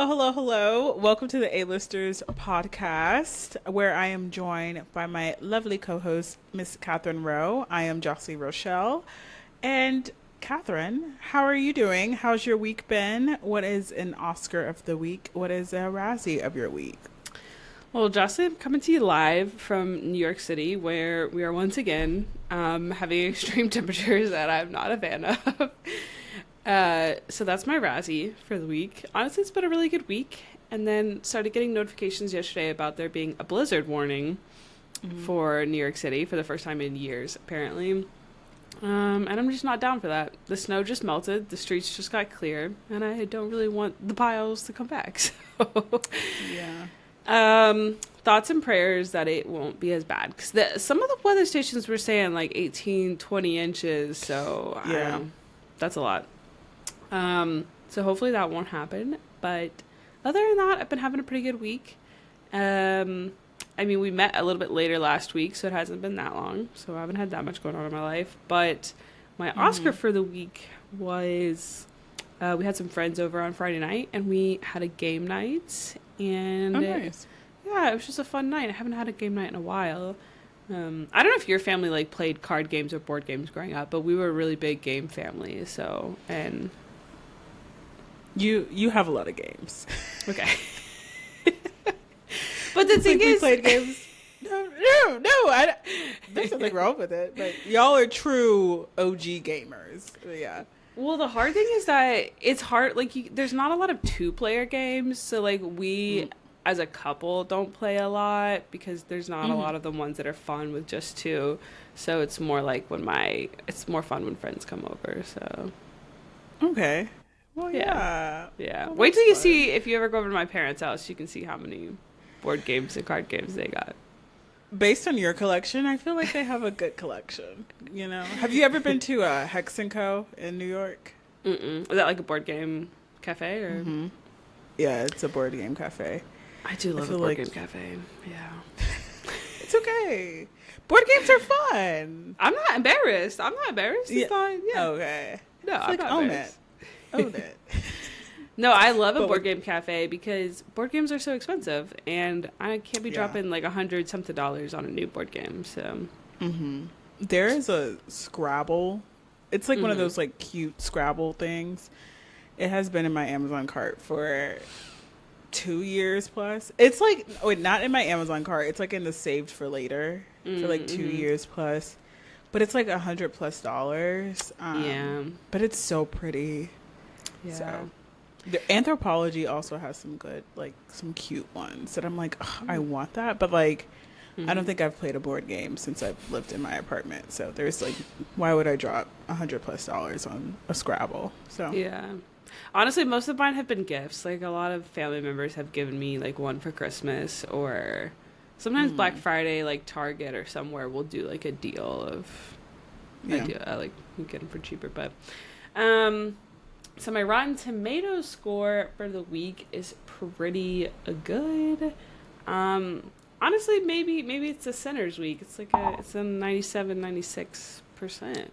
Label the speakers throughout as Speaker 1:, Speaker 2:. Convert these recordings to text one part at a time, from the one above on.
Speaker 1: Hello, hello. Welcome to the A-Listers podcast, where I am joined by my lovely co-host, Miss Catherine Rowe. I am Jahsleighe Rochelle. And Catherine, how are you doing? How's your week been? What is an Oscar of the week? What is a Razzie of your week?
Speaker 2: Well, Jocelyn, I'm coming to you live from New York City, where we are once again having extreme temperatures that I'm not a fan of. So that's my Razzie for the week. Honestly, it's been a really good week. And then started getting notifications yesterday about there being a blizzard warning for New York City for the first time in years, apparently. And I'm just not down for that. The snow just melted, the streets just got clear, and I don't really want the piles to come back. So,
Speaker 1: Yeah.
Speaker 2: thoughts and prayers that it won't be as bad. Because some of the weather stations were saying like 18, 20 inches, so I don't know. That's a lot. So hopefully that won't happen. But other than that, I've been having a pretty good week. I mean, we met a little bit later last week, so it hasn't been that long. So I haven't had that much going on in my life. But my Oscar for the week was we had some friends over on Friday night, and we had a game night. And
Speaker 1: Nice.
Speaker 2: yeah, it was just a fun night. I haven't had a game night in a while. I don't know if your family like played card games or board games growing up, but we were a really big game family. So, and
Speaker 1: You have a lot of games.
Speaker 2: okay. But the
Speaker 1: It's
Speaker 2: thing
Speaker 1: like we
Speaker 2: is,
Speaker 1: played games. There's nothing wrong with it. But y'all are true OG gamers. Yeah.
Speaker 2: well, the hard thing is that it's hard. Like, there's not a lot of two-player games, so like we, as a couple, don't play a lot because there's not a lot of the ones that are fun with just two. So it's more like it's more fun when friends come over. So
Speaker 1: Okay. Well,
Speaker 2: yeah,
Speaker 1: yeah.
Speaker 2: yeah.
Speaker 1: Well,
Speaker 2: Wait till
Speaker 1: that's
Speaker 2: you
Speaker 1: fun.
Speaker 2: see if you ever go over to my parents' house, you can see how many board games and card games they got.
Speaker 1: Based on your collection, I feel like they have a good collection. You know, have you ever been to Hex and Co. in New York?
Speaker 2: Mm-mm. Is that like a board game cafe or?
Speaker 1: Yeah, it's a board game cafe.
Speaker 2: I do love a
Speaker 1: feel
Speaker 2: board
Speaker 1: like-
Speaker 2: game cafe. Yeah.
Speaker 1: It's okay. Board games are fun.
Speaker 2: I'm not embarrassed. It's
Speaker 1: Yeah.
Speaker 2: not. Yeah.
Speaker 1: Okay.
Speaker 2: No,
Speaker 1: It's
Speaker 2: I'm
Speaker 1: like
Speaker 2: not
Speaker 1: own
Speaker 2: embarrassed.
Speaker 1: it. Own it.
Speaker 2: No, I love a
Speaker 1: But
Speaker 2: board
Speaker 1: with-
Speaker 2: game cafe because board games are so expensive, and I can't be
Speaker 1: Yeah.
Speaker 2: dropping like $100-something on a new board game. So
Speaker 1: There is a Scrabble. It's like one of those like cute Scrabble things. It has been in my Amazon cart for 2 years plus. It's like, wait, not in my Amazon cart. It's like in the saved for later for like 2 years plus. But it's like $100+
Speaker 2: yeah,
Speaker 1: But it's so pretty.
Speaker 2: yeah.
Speaker 1: So the Anthropology also has some good, like some cute ones that I'm like, "Ugh, I want that, but like I don't think I've played a board game since I've lived in my apartment. So there's like, why would I drop $100+ on a Scrabble? So
Speaker 2: Yeah. Honestly, most of mine have been gifts. Like, a lot of family members have given me, like, one for Christmas, or sometimes Black Friday, like, Target or somewhere will do, like, a deal of,
Speaker 1: yeah.
Speaker 2: like, you get them for cheaper. But, so my Rotten Tomatoes score for the week is pretty good. Honestly, maybe it's a Sinners week. It's like it's a 97, 96%.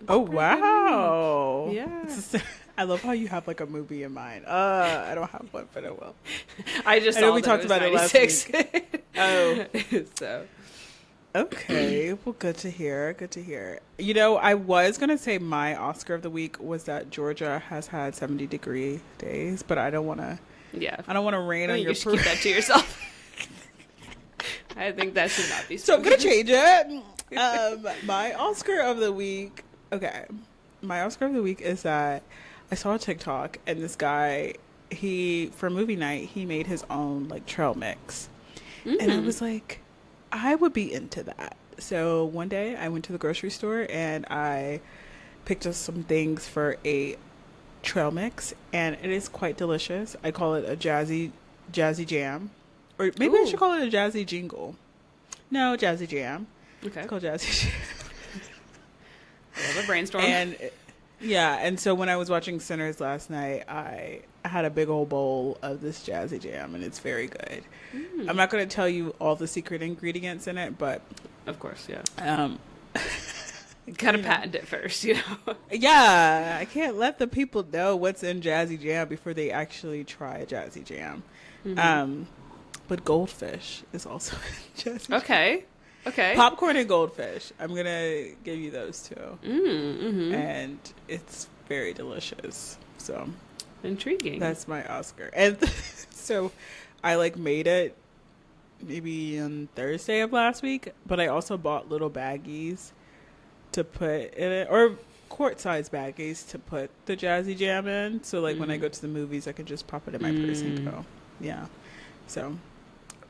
Speaker 1: Oh wow!
Speaker 2: Yeah.
Speaker 1: I love how you have like a movie in mind. I don't have one, but I will.
Speaker 2: I just
Speaker 1: I know
Speaker 2: saw
Speaker 1: we
Speaker 2: that
Speaker 1: talked
Speaker 2: was
Speaker 1: about it last
Speaker 2: 96.
Speaker 1: Oh,
Speaker 2: So
Speaker 1: okay. Well, good to hear. Good to hear. You know, I was gonna say my Oscar of the week was that Georgia has had 70-degree days, but I don't want to.
Speaker 2: yeah,
Speaker 1: I don't want to rain
Speaker 2: I
Speaker 1: on
Speaker 2: think
Speaker 1: your
Speaker 2: you should keep that to yourself. I think that should not be.
Speaker 1: So I'm gonna change it. My Oscar of the week. Okay, my Oscar of the week is that I saw a TikTok and this guy, he for movie night he made his own like trail mix, and I was like, I would be into that. So one day I went to the grocery store and I picked up some things for a trail mix, and it is quite delicious. I call it a jazzy jam. Or maybe I
Speaker 2: Ooh.
Speaker 1: should call it a jazzy jingle. No, jazzy jam.
Speaker 2: Okay,
Speaker 1: It's called jazzy jam.
Speaker 2: a little brainstorm.
Speaker 1: And yeah, and so when I was watching Sinners last night, I had a big old bowl of this jazzy jam, and it's very good. I'm not going to tell you all the secret ingredients in it, but
Speaker 2: of course, yeah.
Speaker 1: um,
Speaker 2: Gotta patent it first,
Speaker 1: Yeah, I can't let the people know what's in Jazzy Jam before they actually try a Jazzy Jam. But goldfish is also in Jazzy Jam.
Speaker 2: Okay.
Speaker 1: Popcorn and goldfish. I'm going to give you those two. And it's very delicious. So
Speaker 2: intriguing.
Speaker 1: That's my Oscar. And so I made it maybe on Thursday of last week, but I also bought little baggies to put in it, or quart-sized baggies to put the Jazzy Jam in. So when I go to the movies, I can just pop it in my purse and go. Yeah. So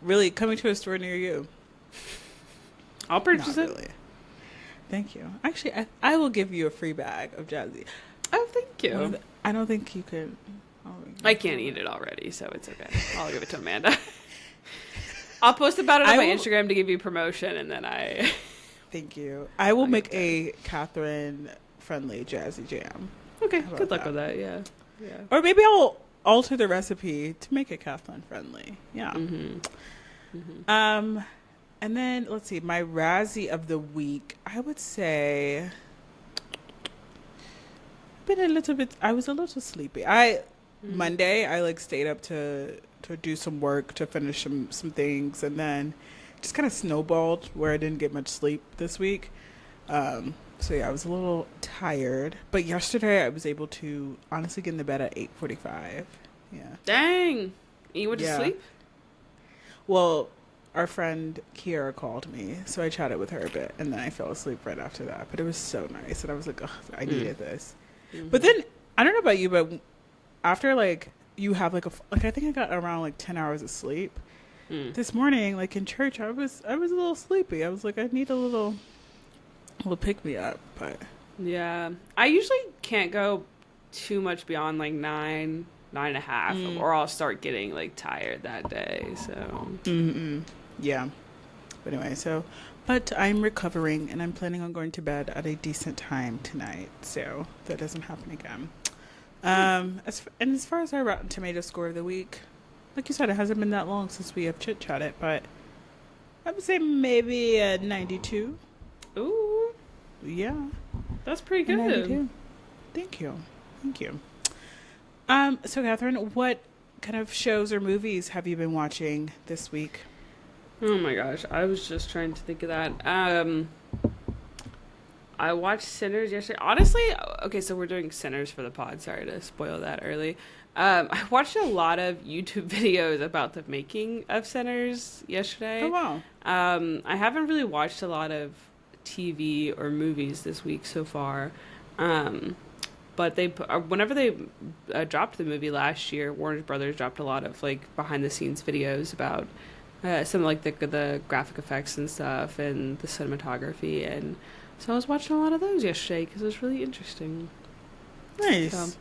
Speaker 1: really coming to a store near you.
Speaker 2: I'll purchase it.
Speaker 1: Really. Thank you. Actually, I will give you a free bag of Jazzy.
Speaker 2: Oh, thank you.
Speaker 1: I don't think you could.
Speaker 2: I can't eat it already, so it's okay. I'll give it to Amanda. I'll post about it on my Instagram to give you promotion, and then I...
Speaker 1: Thank you. I will make a Katherine-friendly Jazzy Jam.
Speaker 2: Okay, good luck with that, yeah.
Speaker 1: Or maybe I'll alter the recipe to make it Katherine-friendly. Yeah. And then, let's see, my Razzie of the week, I would say... I was a little sleepy. Monday, I stayed up to do some work, to finish some things, and then just kind of snowballed where I didn't get much sleep this week. So yeah, I was a little tired. But yesterday I was able to honestly get in the bed at 8:45. Yeah.
Speaker 2: Dang. You went to sleep?
Speaker 1: Well, our friend Kiara called me, so I chatted with her a bit, and then I fell asleep right after that. But it was so nice, and I was like, oh, I needed this. But then, I don't know about you, but after you have I think I got around 10 hours of sleep. This morning, in church, I was a little sleepy. I was like, I need a little pick me up. But
Speaker 2: yeah, I usually can't go too much beyond 9.5, or I'll start getting tired that day. So
Speaker 1: yeah. But anyway, but I'm recovering, and I'm planning on going to bed at a decent time tonight, so that doesn't happen again. As far as our Rotten Tomato score of the week, like you said, it hasn't been that long since we have chit-chatted, but I would say maybe a 92.
Speaker 2: Ooh.
Speaker 1: Yeah.
Speaker 2: That's pretty good.
Speaker 1: 92. Thank you. So Katherine, what kind of shows or movies have you been watching this week?
Speaker 2: Oh my gosh, I was just trying to think of that. I watched Sinners yesterday. Honestly, okay, so we're doing Sinners for the pod. Sorry to spoil that early. I watched a lot of YouTube videos about the making of Sinners yesterday.
Speaker 1: Oh, wow.
Speaker 2: I haven't really watched a lot of TV or movies this week so far. But whenever they dropped the movie last year, Warner Brothers dropped a lot of behind the scenes videos about some the graphic effects and stuff and the cinematography, and so I was watching a lot of those yesterday because it was really interesting.
Speaker 1: Nice.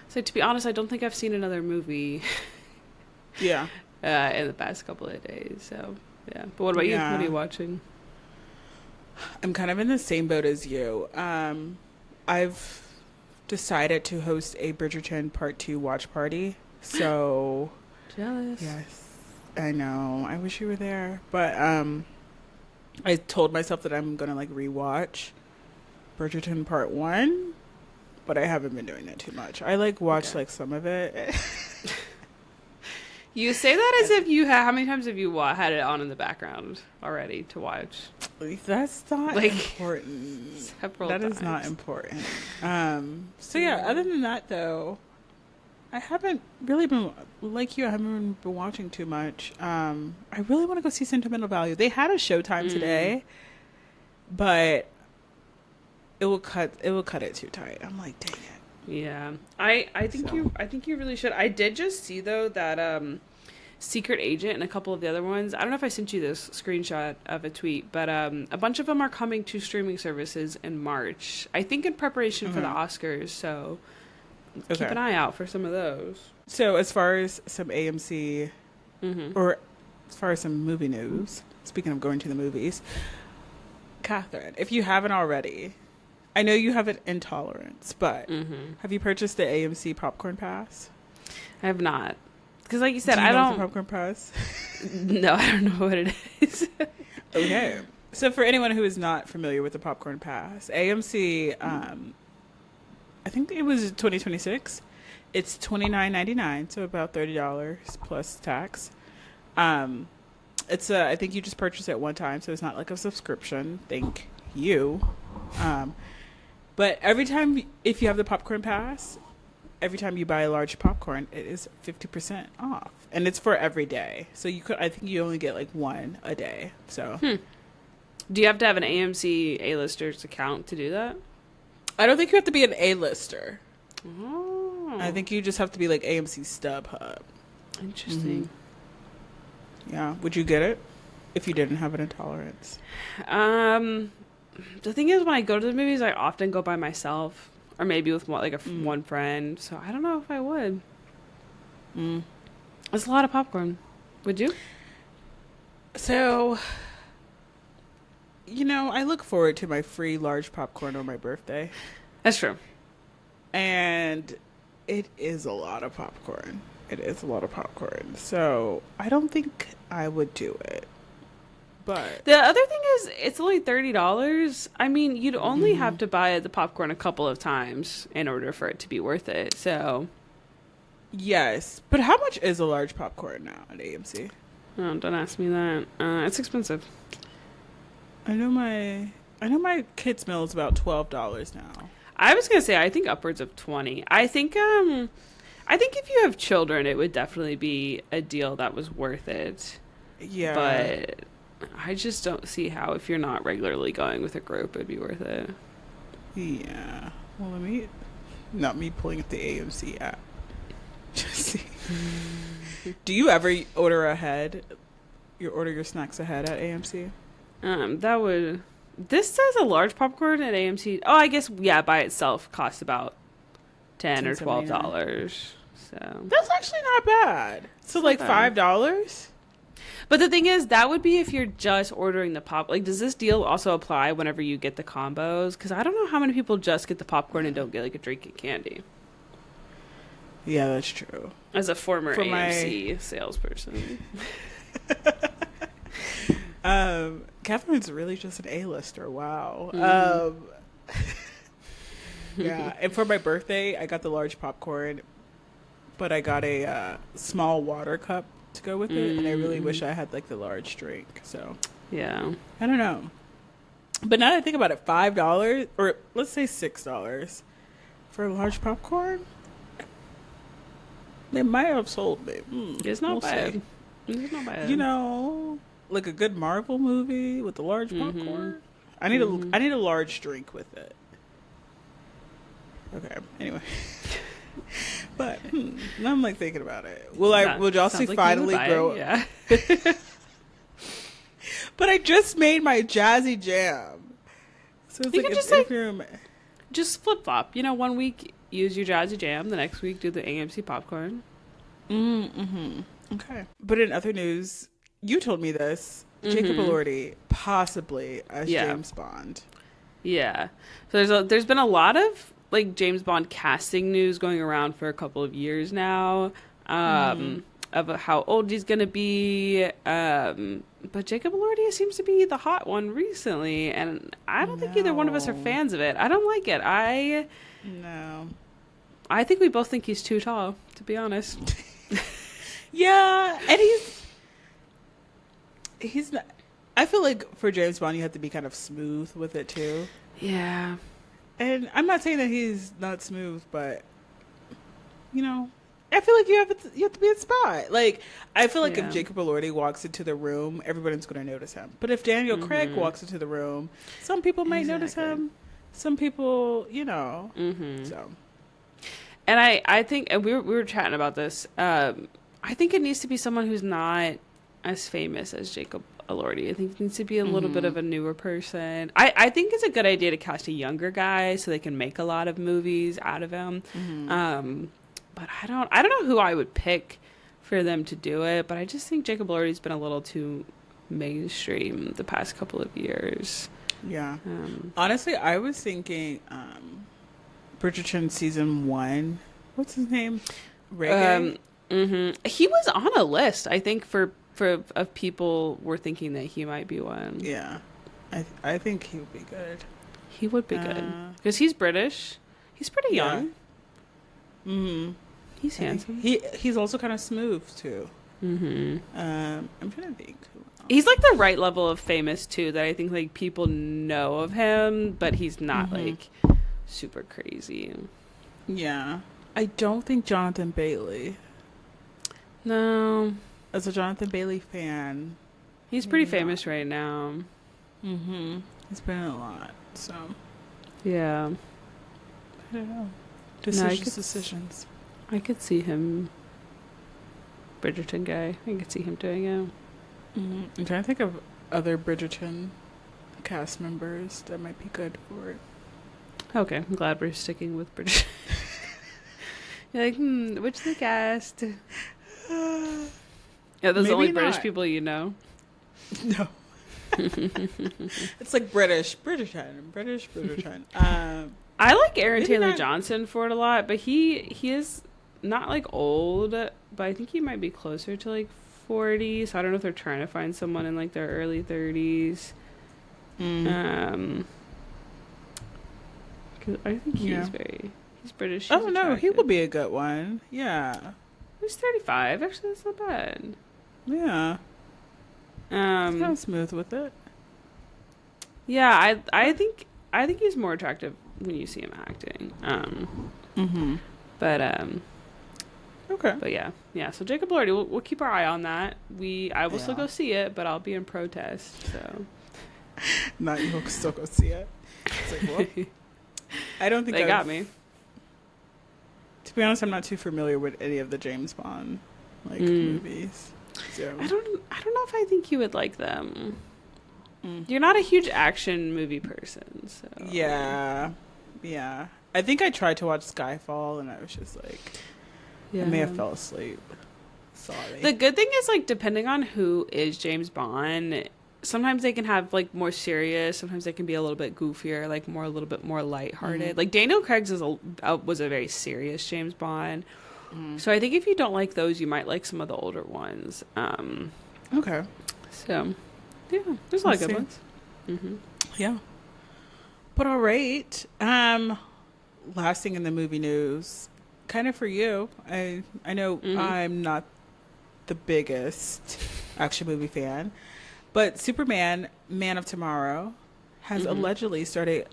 Speaker 2: So to be honest, I don't think I've seen another movie.
Speaker 1: Yeah.
Speaker 2: In the past couple of days. So yeah. But what about you? What are you watching?
Speaker 1: I'm kind of in the same boat as you. I've decided to host a Bridgerton Part 2 watch party. So
Speaker 2: jealous.
Speaker 1: Yes. I know. I wish you were there. But I told myself that I'm going to rewatch Bridgerton Part 1, but I haven't been doing that too much. I watched some of it.
Speaker 2: You say that as if you how many times have you had it on in the background already to watch?
Speaker 1: That's not important.
Speaker 2: Several
Speaker 1: that
Speaker 2: times.
Speaker 1: Is not important. So yeah, other than that though, I haven't really been like you. I haven't been watching too much. I really want to go see Sentimental Value. They had a Showtime today, but it will cut it too tight. I'm like, dang it.
Speaker 2: Yeah, I think you really should. I did just see though that Secret Agent and a couple of the other ones. I don't know if I sent you this screenshot of a tweet, but a bunch of them are coming to streaming services in March. I think in preparation for the Oscars. So. Keep an eye out for some of those.
Speaker 1: So as far as some AMC or as far as some movie news, speaking of going to the movies, Katherine, if you haven't already, I know you have an intolerance, but have you purchased the AMC popcorn pass?
Speaker 2: I have not. Because like you said,
Speaker 1: I don't... popcorn pass?
Speaker 2: No, I don't know what it is.
Speaker 1: Okay. So for anyone who is not familiar with the Popcorn Pass, AMC, I think it was 2026. It's $29.99, so about $30 plus tax. I think you just purchase it one time, so it's not like a subscription. Thank you. But every time, if you have the Popcorn Pass, every time you buy a large popcorn, it is 50% off, and it's for every day. So I think you only get like one a day. So,
Speaker 2: do you have to have an AMC A-listers account to do that?
Speaker 1: I don't think you have to be an A-lister.
Speaker 2: Oh,
Speaker 1: I think you just have to be like AMC StubHub.
Speaker 2: Interesting.
Speaker 1: Mm-hmm. Yeah. Would you get it if you didn't have an intolerance?
Speaker 2: The thing is, when I go to the movies, I often go by myself, or maybe with one friend. So I don't know if I would. It's a lot of popcorn. Would you?
Speaker 1: So, I look forward to my free large popcorn on my birthday.
Speaker 2: That's true.
Speaker 1: And it is a lot of popcorn. So I don't think I would do it. But
Speaker 2: the other thing is, it's only $30. I mean, you'd only have to buy the popcorn a couple of times in order for it to be worth it. So,
Speaker 1: yes, but how much is a large popcorn now at AMC?
Speaker 2: Oh, don't ask me that. It's expensive.
Speaker 1: I know my kids' meal is about $12 now.
Speaker 2: I was gonna say I think upwards of 20. I think if you have children, it would definitely be a deal that was worth it.
Speaker 1: Yeah,
Speaker 2: but I just don't see how, if you're not regularly going with a group, it'd be worth it.
Speaker 1: Yeah. Well, not me pulling up the AMC app. Just see. Do you ever order ahead? You order your snacks ahead at AMC?
Speaker 2: This says a large popcorn at AMC. Oh, I guess, yeah, by itself costs about $10 or $12. So
Speaker 1: that's actually not bad. So like $5?
Speaker 2: But the thing is, that would be if you're just ordering the pop. Like, does this deal also apply whenever you get the combos? Because I don't know how many people just get the popcorn and don't get like a drink and candy.
Speaker 1: Yeah, that's true.
Speaker 2: As a former AMC salesperson.
Speaker 1: Catherine's really just an A-lister. Wow. Yeah, and for my birthday, I got the large popcorn, but I got a small water cup to go with it, and I really wish I had like the large drink. So
Speaker 2: yeah,
Speaker 1: I don't know. But now that I think about it, $5 or let's say $6 for a large popcorn, they might have sold me.
Speaker 2: It's not bad. It's not bad.
Speaker 1: Like a good Marvel movie with a large popcorn. I need a large drink with it. Okay. Anyway. But now I'm like thinking about it. Will Jahsleigh like finally grow up?
Speaker 2: Yeah.
Speaker 1: But I just made my jazzy jam. So it's
Speaker 2: you
Speaker 1: like
Speaker 2: can just flip flop. 1 week use your jazzy jam, the next week do the AMC popcorn.
Speaker 1: Okay. But in other news, you told me this. Jacob Elordi possibly as James Bond.
Speaker 2: Yeah. So there's been a lot of like James Bond casting news going around for a couple of years now, of how old he's gonna be. But Jacob Elordi seems to be the hot one recently, and I don't think either one of us are fans of it. I don't like it. I think we both think he's too tall, to be honest.
Speaker 1: Yeah, and he's not. I feel like for James Bond, you have to be kind of smooth with it too.
Speaker 2: Yeah.
Speaker 1: And I'm not saying that he's not smooth, but I feel like you have to be a spot. Like, I feel like if Jacob Elordi walks into the room, everybody's going to notice him. But if Daniel Craig walks into the room, some people might notice him. Some people, So,
Speaker 2: and I think, and we were chatting about this. I think it needs to be someone who's not as famous as Jacob Elordi. I think it needs to be a little bit of a newer person. I think it's a good idea to cast a younger guy so they can make a lot of movies out of him. But I don't know who I would pick for them to do it. But I just think Jacob Elordi's been a little too mainstream the past couple of years.
Speaker 1: Yeah. Honestly, I was thinking Bridgerton season 1. What's his name? Reggae.
Speaker 2: He was on a list, I think, for of people were thinking that he might be one.
Speaker 1: Yeah. I think he would be good.
Speaker 2: He would be good because he's British. He's pretty young.
Speaker 1: Mm-hmm.
Speaker 2: He's handsome.
Speaker 1: He's also kind of smooth too.
Speaker 2: Mm-hmm.
Speaker 1: I'm trying to think.
Speaker 2: He's like the right level of famous too. That I think like people know of him, but he's not like super crazy.
Speaker 1: Yeah, I don't think Jonathan Bailey.
Speaker 2: No,
Speaker 1: as a Jonathan Bailey fan,
Speaker 2: he's pretty famous right now.
Speaker 1: Mm-hmm. He's been in a lot, so
Speaker 2: yeah.
Speaker 1: I don't know. Decisions.
Speaker 2: I could see him. Bridgerton guy. I could see him doing it.
Speaker 1: Mm-hmm. I'm trying to think of other Bridgerton cast members that might be good for it.
Speaker 2: Okay, I'm glad we're sticking with Bridgerton. You're like, which the cast? Yeah, those
Speaker 1: Maybe
Speaker 2: only
Speaker 1: not.
Speaker 2: British people you know.
Speaker 1: No. It's like Bridgerton.
Speaker 2: I like Aaron
Speaker 1: maybe
Speaker 2: Taylor
Speaker 1: not.
Speaker 2: Johnson for it a lot, but he is not like old, but I think he might be closer to like 40. So I don't know if they're trying to find someone in like their early 30s. 'Cause I think he's British.
Speaker 1: Oh no, he would be a good one. Yeah.
Speaker 2: He's 35. Actually, that's not bad.
Speaker 1: Yeah. He's kind of smooth with it.
Speaker 2: Yeah, I think he's more attractive when you see him acting.
Speaker 1: Okay.
Speaker 2: But yeah. So Jacob Elordi, we'll keep our eye on that. I will still go see it, but I'll be in protest. So.
Speaker 1: Not you'll still go see it. It's like, well, I don't think
Speaker 2: they got me.
Speaker 1: To be honest, I'm not too familiar with any of the James Bond movies. So.
Speaker 2: I don't know if I think you would like them. You're not a huge action movie person, so
Speaker 1: yeah. I think I tried to watch Skyfall, and I was just like, I may have fell asleep. Sorry.
Speaker 2: The good thing is, like, depending on who is James Bond, sometimes they can have like more serious. Sometimes they can be a little bit goofier, like a little bit more lighthearted. Like Daniel Craig's was a very serious James Bond. So I think if you don't like those, you might like some of the older ones.
Speaker 1: Okay.
Speaker 2: So, yeah, there's a lot of good ones.
Speaker 1: Yeah. But all right. Last thing in the movie news, kind of for you. I know I'm not the biggest action movie fan, but Superman, Man of Tomorrow, has allegedly started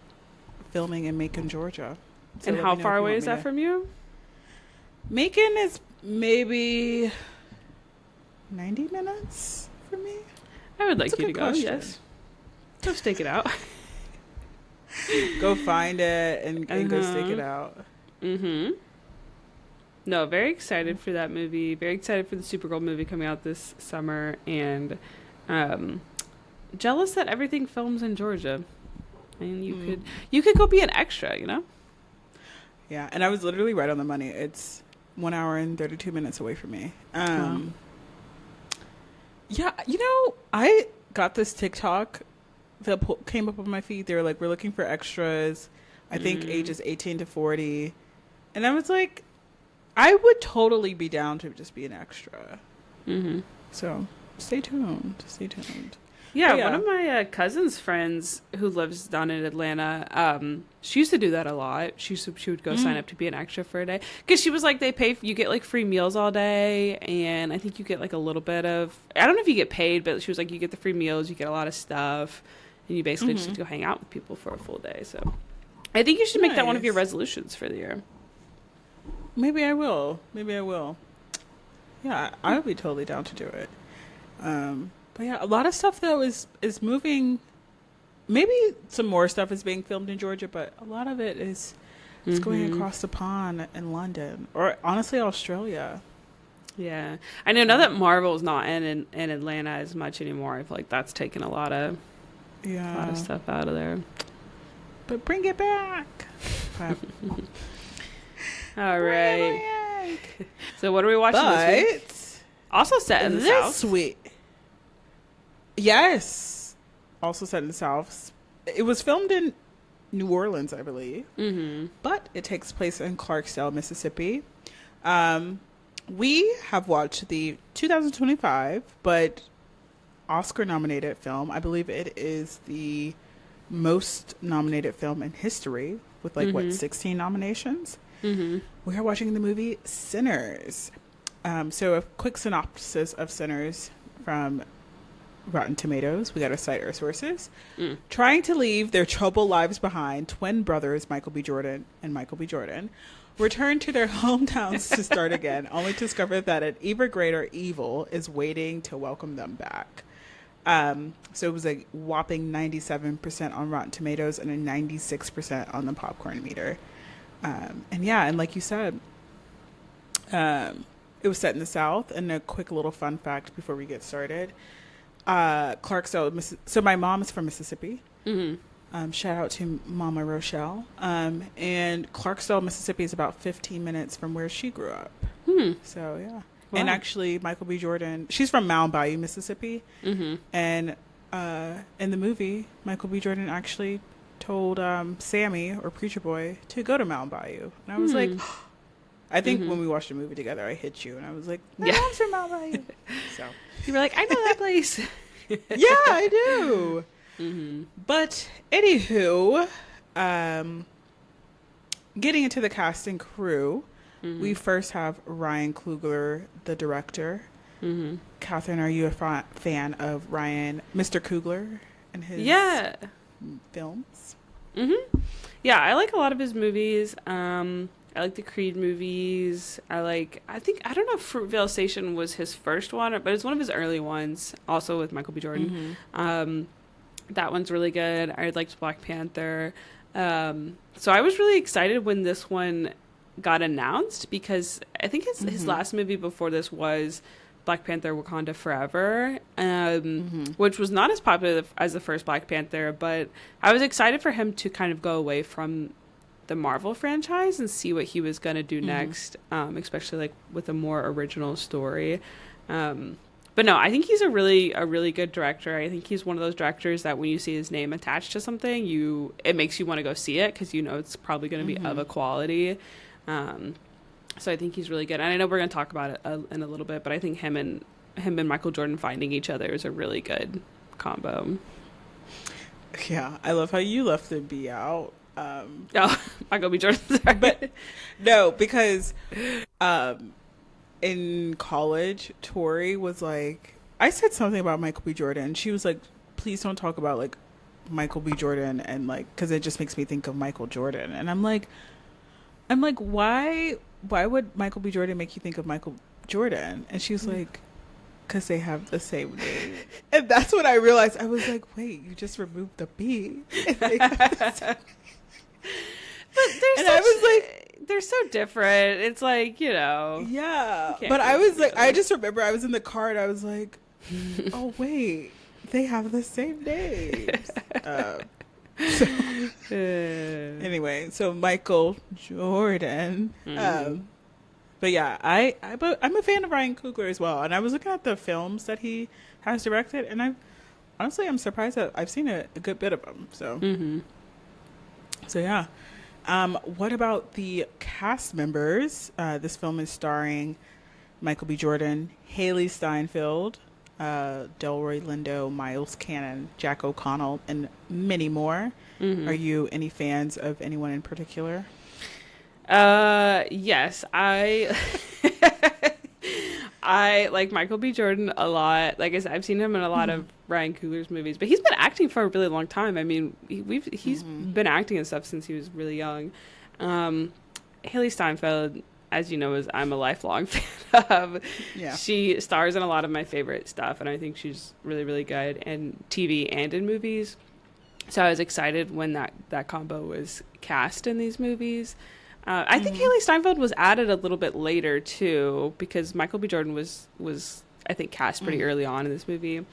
Speaker 1: filming in Macon, Georgia. So
Speaker 2: and how far away is that from you?
Speaker 1: Macon is maybe 90 minutes from me.
Speaker 2: I would like you to go,
Speaker 1: question.
Speaker 2: yes. Go stake it out.
Speaker 1: Go find it and go stake it out.
Speaker 2: No, very excited for that movie. Very excited for the Supergirl movie coming out this summer. And jealous that everything films in Georgia. And you could go be an extra, you know?
Speaker 1: Yeah, and I was literally right on the money. It's 1 hour and 32 minutes away from me. Yeah, I got this TikTok that came up on my feed. They were like, we're looking for extras. I think ages 18 to 40. And I was like, I would totally be down to just be an extra. So stay tuned.
Speaker 2: Yeah, one of my cousin's friends who lives down in Atlanta, she used to do that a lot. She would go sign up to be an extra for a day. Because she was like, you get like free meals all day. And I think you get like a little bit of, I don't know if you get paid, but she was like, you get the free meals, you get a lot of stuff. And you basically just go hang out with people for a full day. So I think you should make that one of your resolutions for the year.
Speaker 1: Maybe I will. Yeah, I would be totally down to do it. But yeah, a lot of stuff though is moving. Maybe some more stuff is being filmed in Georgia, but a lot of it is going across the pond in London or honestly Australia.
Speaker 2: Yeah, I know now that Marvel's not in Atlanta as much anymore. I feel like that's taken a lot of stuff out of there.
Speaker 1: But bring it back.
Speaker 2: All right. So what are we watching this week? Also set in the South.
Speaker 1: Week. Yes. Also set in the South. It was filmed in New Orleans, I believe. But it takes place in Clarksdale, Mississippi. We have watched the 2025, but Oscar-nominated film. I believe it is the most nominated film in history with like what 16 nominations. We are watching the movie Sinners. So a quick synopsis of Sinners from Rotten Tomatoes. We got to cite our sources. Trying to leave their troubled lives behind, twin brothers Michael B. Jordan and Michael B. Jordan return to their hometowns to start again, only to discover that an even greater evil is waiting to welcome them back. So it was a whopping 97% on Rotten Tomatoes and a 96% on the popcorn meter. And like you said, it was set in the South. And a quick little fun fact before we get started. Clarksville, so my mom is from Mississippi. Shout out to Mama Rochelle. And Clarksville, Mississippi is about 15 minutes from where she grew up. So, yeah. Wow. And actually, Michael B. Jordan, she's from Mound Bayou, Mississippi. And in the movie, Michael B. Jordan actually told Sammy, or Preacher Boy, to go to Mound Bayou. And I was like, I think when we watched the movie together, I hit you. And I was like, my mom's from Mound Bayou. So
Speaker 2: you were like, I know that place.
Speaker 1: Yeah, I do. But anywho, getting into the cast and crew, we first have Ryan Coogler, the director. Katherine, are you a fan of Mr. Coogler and his films?
Speaker 2: Yeah, I like a lot of his movies. I like the Creed movies. I don't know if Fruitvale Station was his first one, but it's one of his early ones, also with Michael B. Jordan. That one's really good. I liked Black Panther. So I was really excited when this one got announced, because I think his last movie before this was Black Panther Wakanda Forever, which was not as popular as the first Black Panther, but I was excited for him to kind of go away from the Marvel franchise and see what he was going to do next, especially like with a more original story. But no, I think he's a really good director. I think he's one of those directors that when you see his name attached to something, it makes you want to go see it, because it's probably going to be of a quality. So I think he's really good. And I know we're going to talk about it in a little bit, but I think him and Michael Jordan finding each other is a really good combo.
Speaker 1: Yeah, I love how you left the B out.
Speaker 2: Michael B. Jordan. Sorry.
Speaker 1: But no, because in college, Tori was like, I said something about Michael B. Jordan. She was like, please don't talk about like Michael B. Jordan, and like, because it just makes me think of Michael Jordan. And I'm like, why would Michael B. Jordan make you think of Michael Jordan? And she was like, because they have the same name. And that's when I realized. I was like, wait, you just removed the B. And they have the same.
Speaker 2: But I was like, they're so different. It's like,
Speaker 1: yeah. But I was like, I just remember I was in the car and I was like, oh wait, they have the same names. Anyway, so Michael Jordan. But yeah, I'm a fan of Ryan Coogler as well. And I was looking at the films that he has directed, and I'm surprised that I've seen a good bit of them. So, so yeah. What about the cast members? This film is starring Michael B. Jordan, Haley Steinfeld, Delroy Lindo, Miles Cannon, Jack O'Connell, and many more. Are you any fans of anyone in particular?
Speaker 2: Yes, I like Michael B. Jordan a lot. Like I said, I've seen him in a lot of Ryan Coogler's movies, but he's been acting for a really long time. I mean, he's been acting and stuff since he was really young. Haley Steinfeld, as you know, I'm a lifelong fan of. Yeah. She stars in a lot of my favorite stuff, and I think she's really, really good in TV and in movies. So I was excited when that combo was cast in these movies. I think Haley Steinfeld was added a little bit later too, because Michael B. Jordan was I think cast pretty early on in this movie.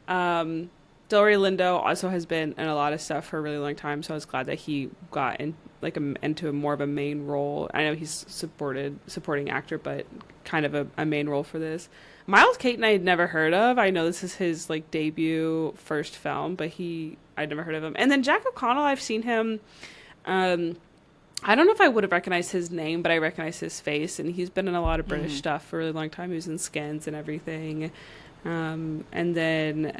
Speaker 2: Delroy Lindo also has been in a lot of stuff for a really long time, so I was glad that he got into more of a main role. I know he's supporting actor, but kind of a main role for this. Miles Caton I had never heard of. I know this is his like debut first film, but I'd never heard of him. And then Jack O'Connell, I've seen him. I don't know if I would have recognized his name, but I recognize his face, and he's been in a lot of British stuff for a really long time. He was in Skins and everything. And then,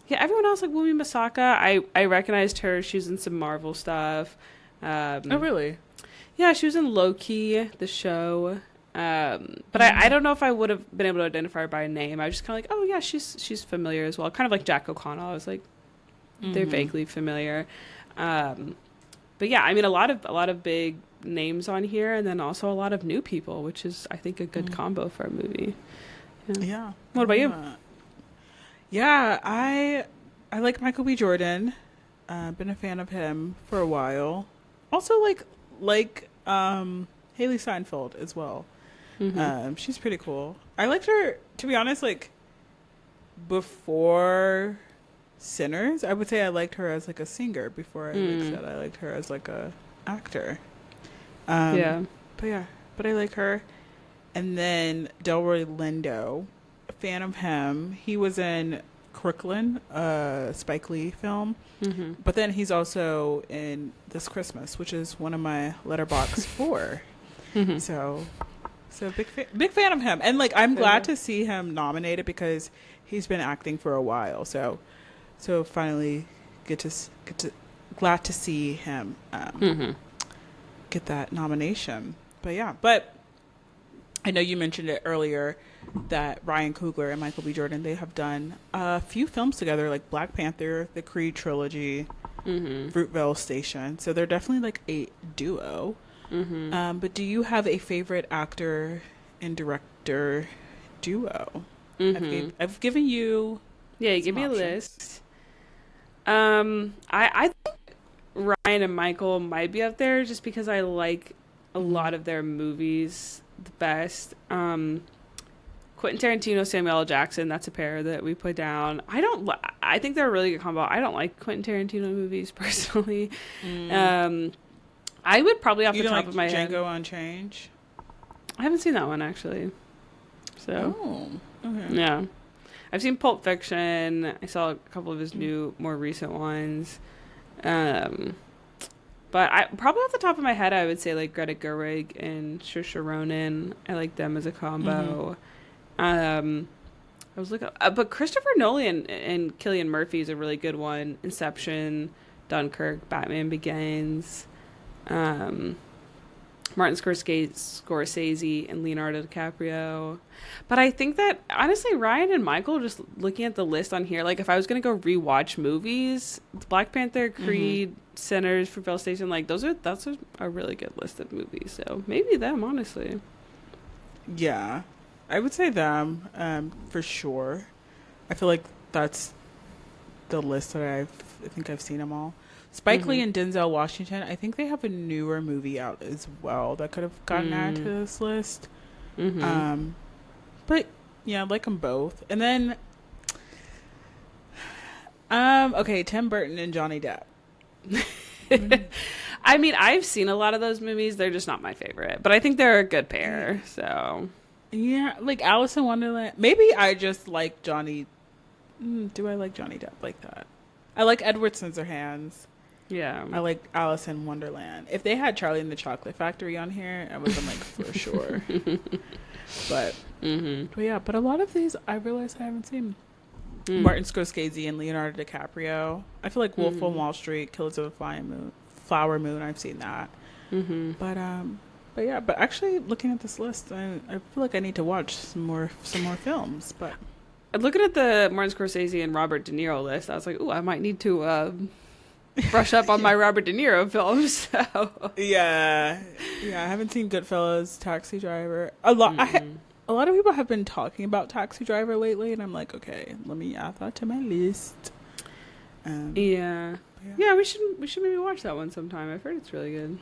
Speaker 2: yeah, everyone else, like Wumi Masaka, I recognized her. She was in some Marvel stuff.
Speaker 1: Oh, really?
Speaker 2: Yeah, she was in Loki, the show. But I don't know if I would have been able to identify her by name. I was just kind of like, oh yeah, she's familiar as well. Kind of like Jack O'Connell. I was like, they're vaguely familiar. But yeah, I mean, a lot of big names on here, and then also a lot of new people, which is, I think, a good combo for a movie.
Speaker 1: Yeah.
Speaker 2: What about you?
Speaker 1: Yeah, I like Michael B. Jordan. Been a fan of him for a while. Also like Haley Steinfeld as well. She's pretty cool. I liked her, to be honest, like before Sinners. I would say I liked her as like a singer before I said I liked her as like a actor.
Speaker 2: Yeah.
Speaker 1: But I like her. And then Delroy Lindo, a fan of him. He was in Crooklyn, a Spike Lee film. But then he's also in This Christmas, which is one of my Letterboxd 4. So big fan of him. And like I'm glad to see him nominated because he's been acting for a while. So finally glad to see him get that nomination. But I know you mentioned it earlier that Ryan Coogler and Michael B. Jordan, they have done a few films together, like Black Panther, the Creed trilogy, Fruitvale Station. So they're definitely like a duo. But do you have a favorite actor and director duo? I've given you...
Speaker 2: Yeah, you give me a list. I think Ryan and Michael might be up there just because I like a lot of their movies the best. Quentin Tarantino, Samuel L. Jackson, that's a pair that we put down. I think they're a really good combo. I don't like Quentin Tarantino movies personally. I would probably off the top of my head.
Speaker 1: Django Unchained?
Speaker 2: I haven't seen that one actually. So, yeah. I've seen Pulp Fiction. I saw a couple of his more recent ones. But I probably off the top of my head, I would say like Greta Gerwig and Saoirse Ronan. I like them as a combo. I was looking, but Christopher Nolan and Cillian Murphy is a really good one. Inception, Dunkirk, Batman Begins, Martin Scorsese, and Leonardo DiCaprio. But I think that honestly, Ryan and Michael, just looking at the list on here, like if I was gonna go rewatch movies, Black Panther, Creed, Sinners, Fruitvale Station, like that's a really good list of movies. So maybe them, honestly.
Speaker 1: Yeah, I would say them for sure. I feel like that's the list that I think I've seen them all. Spike Lee and Denzel Washington, I think they have a newer movie out as well that could have gotten added to this list. But yeah, I like them both. And then, okay, Tim Burton and Johnny Depp.
Speaker 2: I mean, I've seen a lot of those movies. They're just not my favorite, but I think they're a good pair. So
Speaker 1: yeah, like Alice in Wonderland. Maybe I just like Johnny. Do I like Johnny Depp like that? I like Edward Scissorhands.
Speaker 2: Yeah.
Speaker 1: I like Alice in Wonderland. If they had Charlie and the Chocolate Factory on here, I would have been like, for sure. But yeah, but a lot of these I realize I haven't seen. Martin Scorsese and Leonardo DiCaprio. I feel like Wolf on Wall Street, Killers of the Flower Moon. I've seen that. But yeah, but actually looking at this list, I feel like I need to watch some more films. But
Speaker 2: looking at the Martin Scorsese and Robert De Niro list, I was like, "Ooh, I might need to brush up on my Robert De Niro films." So.
Speaker 1: Yeah, I haven't seen Goodfellas, Taxi Driver. A lot of people have been talking about Taxi Driver lately, and I'm like, okay, let me add that to my list.
Speaker 2: Yeah, we should maybe watch that one sometime. I've heard it's really good.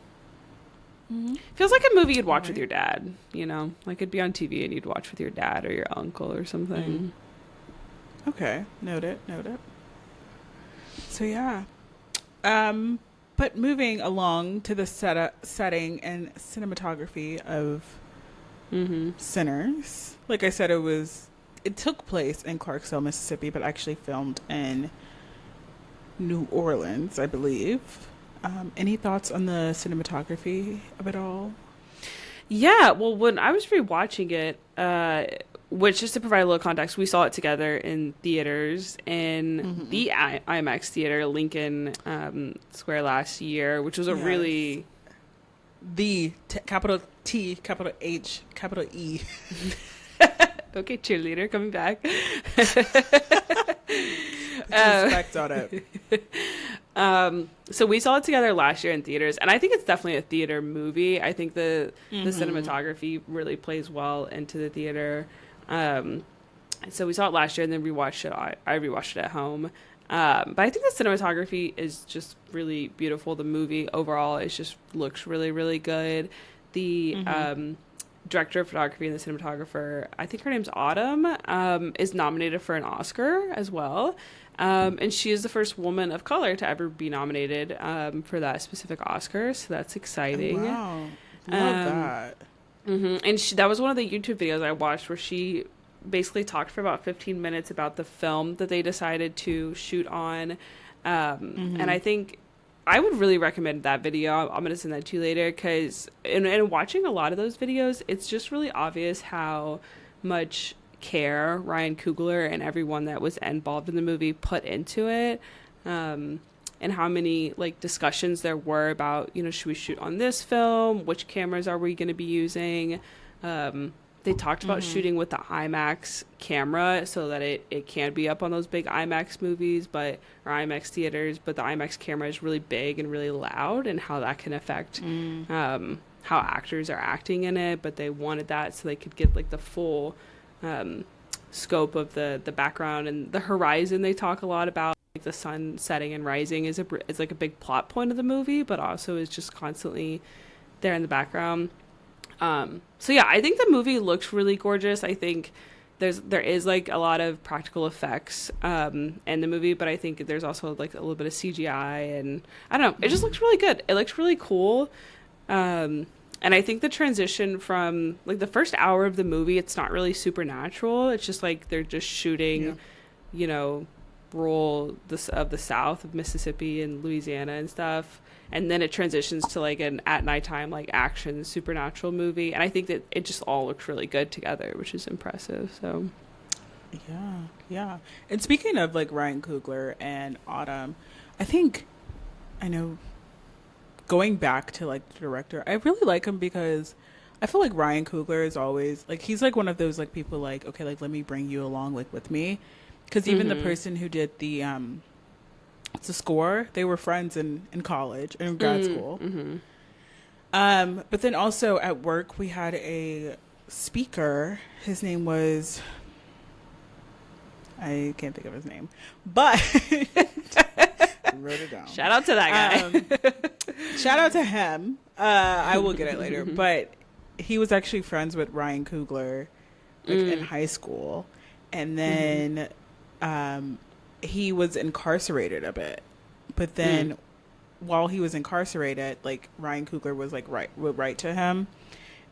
Speaker 2: Feels like a movie you'd watch with your dad. You know, like it'd be on TV and you'd watch with your dad or your uncle or something.
Speaker 1: Okay, note it. So yeah. But moving along to the setting and cinematography of Sinners. Like I said, it took place in Clarksville, Mississippi, but actually filmed in New Orleans, I believe. Any thoughts on the cinematography of it all?
Speaker 2: Yeah, well, when I was rewatching it, which, just to provide a little context, we saw it together in theaters in the IMAX theater, Lincoln Square last year, which was a really...
Speaker 1: capital T, capital H, capital E.
Speaker 2: Okay, cheerleader, coming back.
Speaker 1: Respect on it.
Speaker 2: So we saw it together last year in theaters, and I think it's definitely a theater movie. I think the cinematography really plays well into the theater. So we saw it last year, and then rewatched it. I rewatched it at home. But I think the cinematography is just really beautiful. The movie overall looks really, really good. The director of photography and the cinematographer, I think her name's Autumn, is nominated for an Oscar as well. And she is the first woman of color to ever be nominated for that specific Oscar. So that's exciting.
Speaker 1: Oh, wow. Love that.
Speaker 2: And that was one of the YouTube videos I watched where she basically talked for about 15 minutes about the film that they decided to shoot on. And I think I would really recommend that video. I'm going to send that to you later, because in watching a lot of those videos, it's just really obvious how much care Ryan Coogler and everyone that was involved in the movie put into it, and how many like discussions there were about, should we shoot on this film? Which cameras are we going to be using? They talked about shooting with the IMAX camera so that it can be up on those big IMAX movies, or IMAX theaters, but the IMAX camera is really big and really loud, and how that can affect how actors are acting in it. But they wanted that so they could get like the full scope of the background and the horizon. They talk a lot about like the sun setting and rising is like a big plot point of the movie, but also is just constantly there in the background. So yeah, I think the movie looks really gorgeous. I think there is like a lot of practical effects in the movie, but I think there's also like a little bit of CGI, and I don't know, it just looks really good. It looks really cool. And I think the transition from like the first hour of the movie, it's not really supernatural. It's just like they're just shooting, rural of the South of Mississippi and Louisiana and stuff. And then it transitions to like an at nighttime like action supernatural movie, and I think that it just all looks really good together, which is impressive. So
Speaker 1: yeah. And speaking of like Ryan Coogler and Autumn, I know going back to like the director, I really like him because I feel like Ryan Coogler is always like, he's like one of those like people like, okay, like let me bring you along like with me, because even the person who did the score, they were friends in college and in grad school. But then also at work we had a speaker. His name was, I can't think of his name, but I wrote it down.
Speaker 2: Shout out to that
Speaker 1: guy. Shout out to him. I will get it later. But he was actually friends with Ryan Coogler like in high school, and then he was incarcerated a bit, but then while he was incarcerated, like Ryan Coogler was like would write to him,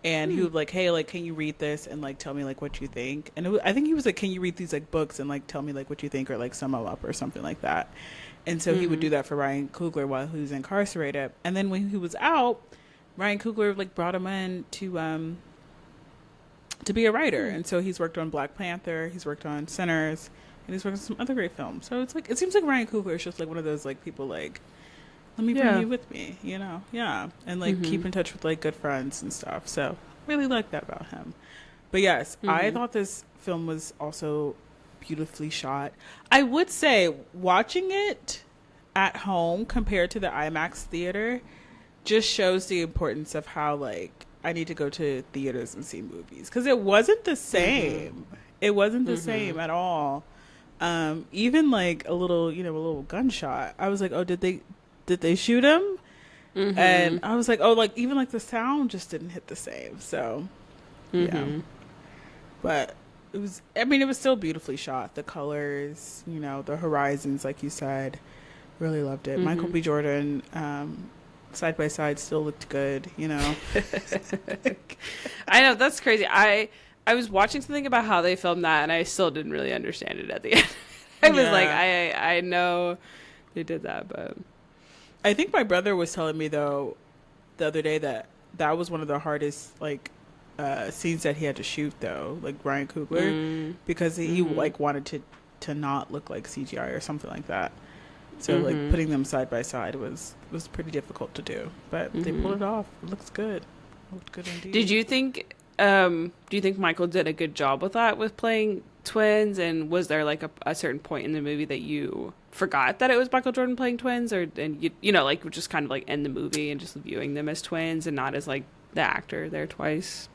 Speaker 1: and he would like, hey, like, can you read this and like tell me like what you think? And I think he was like, can you read these like books and like tell me like what you think, or like sum them up or something like that. And so he would do that for Ryan Coogler while he was incarcerated. And then when he was out, Ryan Coogler like brought him in to be a writer. And so he's worked on Black Panther, he's worked on Sinners, and he's worked on some other great films. So it's like, it seems like Ryan Coogler is just like one of those like people like, let me bring you with me, and like keep in touch with like good friends and stuff. So really like that about him. But yes, I thought this film was also beautifully shot. I would say watching it at home compared to the IMAX theater just shows the importance of how like I need to go to theaters and see movies, because it wasn't the same. It wasn't the same at all. Even like a little gunshot, I was like, oh, did they shoot him? And I was like, oh, like even like the sound just didn't hit the same. So yeah, but it was still beautifully shot. The colors, the horizons, like you said, really loved it. Michael B. Jordan, side by side, still looked good.
Speaker 2: I know, that's crazy. I was watching something about how they filmed that, and I still didn't really understand it at the end. I was like, I know they did that, but
Speaker 1: I think my brother was telling me though the other day that was one of the hardest like scenes that he had to shoot though, like Ryan Coogler, because he like wanted to not look like CGI or something like that. So like putting them side by side was pretty difficult to do, but they pulled it off. It looks good. It looked good indeed.
Speaker 2: Did you think? Do you think Michael did a good job with that, with playing twins? And was there like a certain point in the movie that you forgot that it was Michael Jordan playing twins, and you know, like just kind of like end the movie and just viewing them as twins and not as like the actor there twice?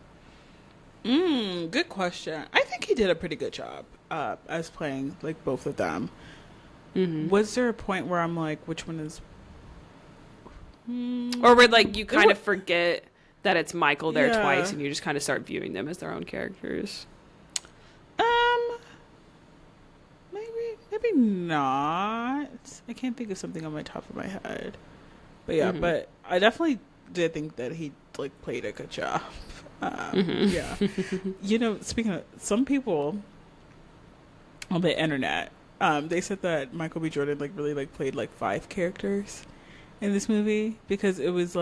Speaker 1: Good question. I think he did a pretty good job as playing like both of them. Was there a point where I'm like, which one is?
Speaker 2: Or where like you kind of forget that it's Michael there twice, and you just kind of start viewing them as their own characters?
Speaker 1: Maybe not. I can't think of something on my top of my head. But yeah, but I definitely did think that he like played a good job. Yeah. You know, speaking of, some people on the internet, they said that Michael B. Jordan like really like played like 5 characters in this movie, because it was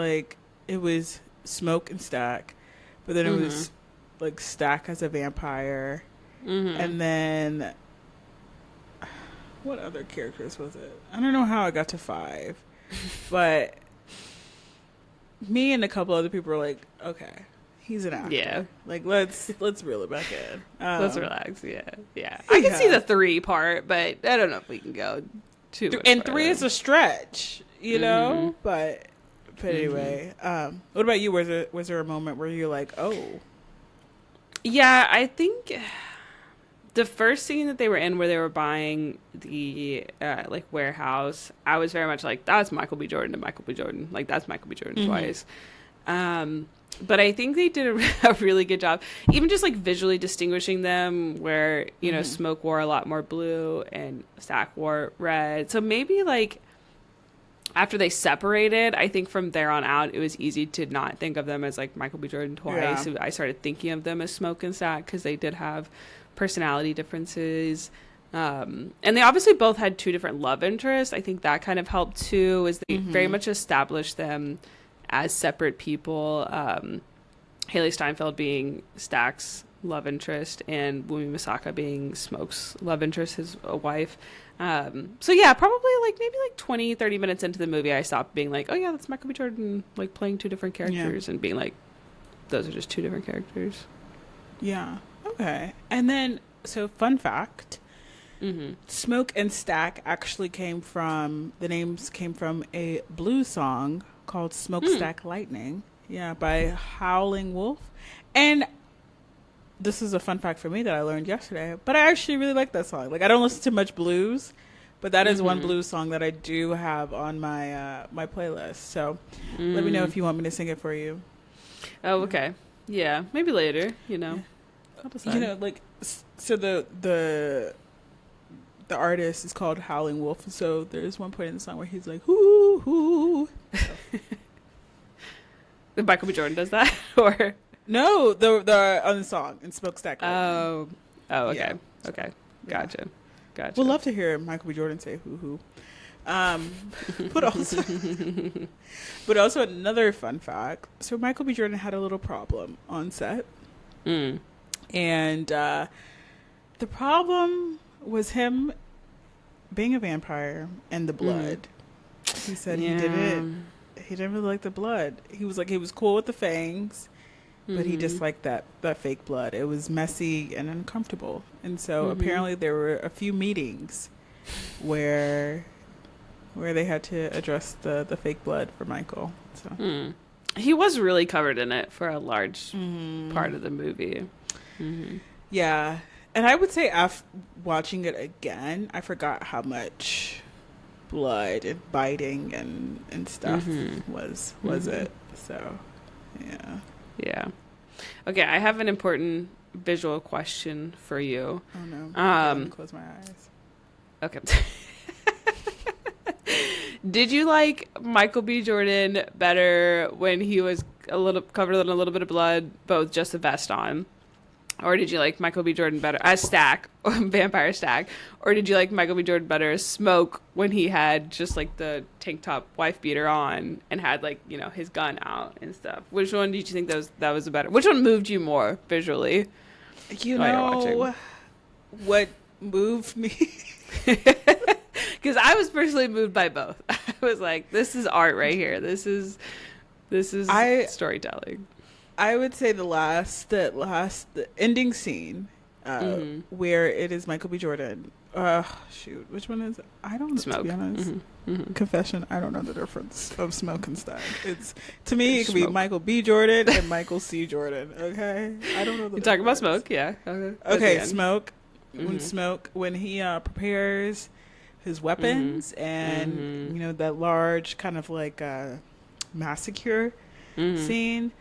Speaker 1: Smoke and Stack, but then it was like Stack as a vampire, and then what other characters was it? I don't know how I got to 5, but me and a couple other people were like, okay, he's an actor. Yeah, like let's reel it back in.
Speaker 2: Let's relax. Yeah. I can see the 3 part, but I don't know if we can go too much.
Speaker 1: And 3 is a stretch, you know. But anyway, what about you? Was there a moment where you're like, oh?
Speaker 2: Yeah, I think the first scene that they were in, where they were buying the like warehouse, I was very much like, that's Michael B. Jordan and Michael B. Jordan. Like, that's Michael B. Jordan twice. But I think they did a really good job, even just like visually distinguishing them, where, you know, Smoke wore a lot more blue and Stack wore red. So maybe like after they separated, I think from there on out, it was easy to not think of them as like Michael B. Jordan twice. Yeah. So I started thinking of them as Smoke and Stack, because they did have personality differences. And they obviously both had 2 different love interests. I think that kind of helped too, is they very much established them as separate people. Haley Steinfeld being Stack's love interest, and Wumi Masaka being Smoke's love interest, his wife. So yeah, probably like maybe like 20-30 minutes into the movie, I stopped being like, oh yeah, that's Michael B. Jordan like playing 2 different characters, and being like, those are just 2 different characters.
Speaker 1: Yeah. Okay. And then, so fun fact, Smoke and Stack actually the names came from a blues song called Smokestack Lightning, by Howling Wolf. And this is a fun fact for me that I learned yesterday, but I actually really like that song. Like, I don't listen to much blues, but that is one blues song that I do have on my my playlist. So let me know if you want me to sing it for you.
Speaker 2: Oh, okay. Yeah, maybe later, you know. I'll decide.
Speaker 1: You know, like, so the artist is called Howling Wolf, so there's one point in the song where he's like, hoo, hoo.
Speaker 2: Michael B. Jordan does that? Or
Speaker 1: no, the on the song in Smokestack.
Speaker 2: Oh, okay.
Speaker 1: Yeah.
Speaker 2: Okay. Gotcha.
Speaker 1: We'd love to hear Michael B. Jordan say hoo hoo. But also another fun fact. So Michael B. Jordan had a little problem on set. And the problem was him being a vampire and the blood. He said he didn't really like the blood. He was like, he was cool with the fangs, but he disliked that fake blood. It was messy and uncomfortable. And so apparently there were a few meetings where they had to address the fake blood for Michael. So
Speaker 2: he was really covered in it for a large part of the movie.
Speaker 1: Yeah. And I would say after watching it again, I forgot how much blood and biting and stuff was it. So, yeah.
Speaker 2: Yeah. Okay, I have an important visual question for you.
Speaker 1: Oh, no. Let me close my eyes.
Speaker 2: Okay. Did you like Michael B. Jordan better when he was covered in a little bit of blood, but with just a vest on? Or did you like Michael B. Jordan better as Stack, vampire Stack? Or did you like Michael B. Jordan better as Smoke when he had just like the tank top wife beater on and had like, you know, his gun out and stuff? Which one did you think that was the better? Which one moved you more visually?
Speaker 1: You know what moved me?
Speaker 2: Because I was personally moved by both. I was like, this is art right here. This is storytelling.
Speaker 1: I would say the ending scene where it is Michael B. Jordan. Shoot, which one is it? I don't know.
Speaker 2: Smoke.
Speaker 1: To be honest, confession, I don't know the difference of Smoke and Stack. It's to me, it could be Michael B. Jordan and Michael C. Jordan. Okay, I don't know.
Speaker 2: You're talking about Smoke, yeah.
Speaker 1: Okay, Smoke. When he prepares his weapons and you know that large kind of like massacre scene.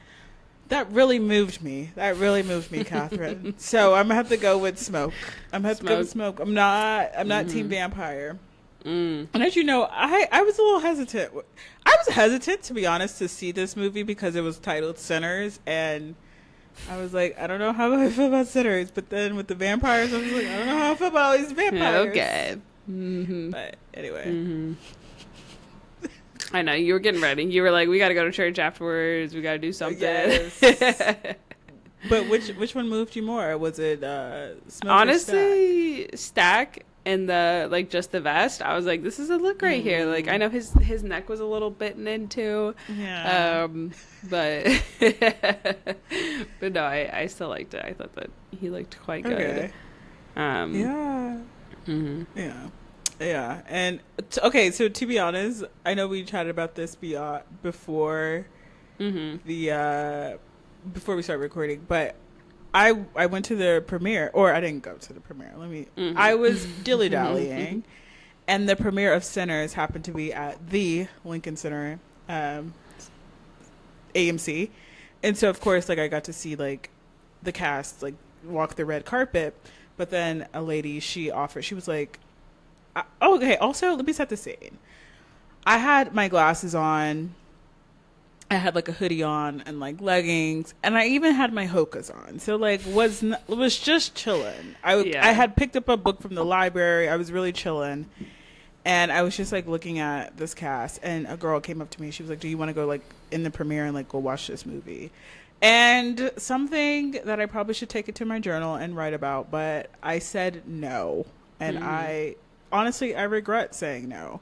Speaker 1: That really moved me. Catherine. So I'm gonna have to go with Smoke. I'm not Team Vampire. And as you know, I was a little hesitant. I was hesitant, to be honest, to see this movie because it was titled Sinners, and I was like, I don't know how I feel about Sinners. But then with the vampires, I was like, I don't know how I feel about all these vampires.
Speaker 2: Okay.
Speaker 1: But anyway.
Speaker 2: I know, you were getting ready. You were like, we got to go to church afterwards. We got to do something.
Speaker 1: Yes. But which one moved you more? Was it Smoke
Speaker 2: honestly, Stack and the like just the vest. I was like, this is a look right here. Like, I know his neck was a little bitten into.
Speaker 1: Yeah.
Speaker 2: But but no, I still liked it. I thought that he looked quite good.
Speaker 1: Okay. Yeah. Yeah. Yeah, and okay, so to be honest, I know we chatted about this before before we start recording, but I went to the premiere, or I didn't go to the premiere. I was dilly-dallying, and the premiere of Sinners happened to be at the Lincoln Center, AMC, and so of course, like I got to see like the cast like walk the red carpet, but then a lady she was like. Okay, also, let me set the scene. I had my glasses on. I had, like, a hoodie on and, like, leggings. And I even had my Hokas on. So, like, was just chilling. I had picked up a book from the library. I was really chilling. And I was just, like, looking at this cast. And a girl came up to me. She was like, do you want to go, like, in the premiere and, like, go watch this movie? And something that I probably should take it to my journal and write about. But I said no. And honestly, I regret saying no.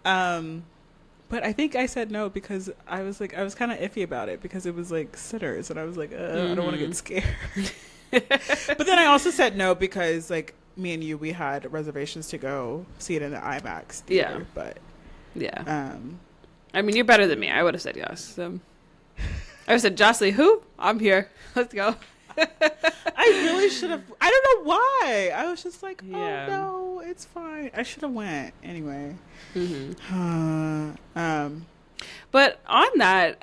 Speaker 1: But I think I said no because I was kind of iffy about it because it was like Sinners and I was like, I don't want to get scared. But then I also said no because like me and you, we had reservations to go see it in the IMAX theater. Yeah. But yeah.
Speaker 2: I mean, you're better than me. I would have said yes. So. I would have said, Jahsleighe, who? I'm here. Let's go.
Speaker 1: I really should have. I don't know why. I was just like, oh no, it's fine. I should have went anyway.
Speaker 2: But on that,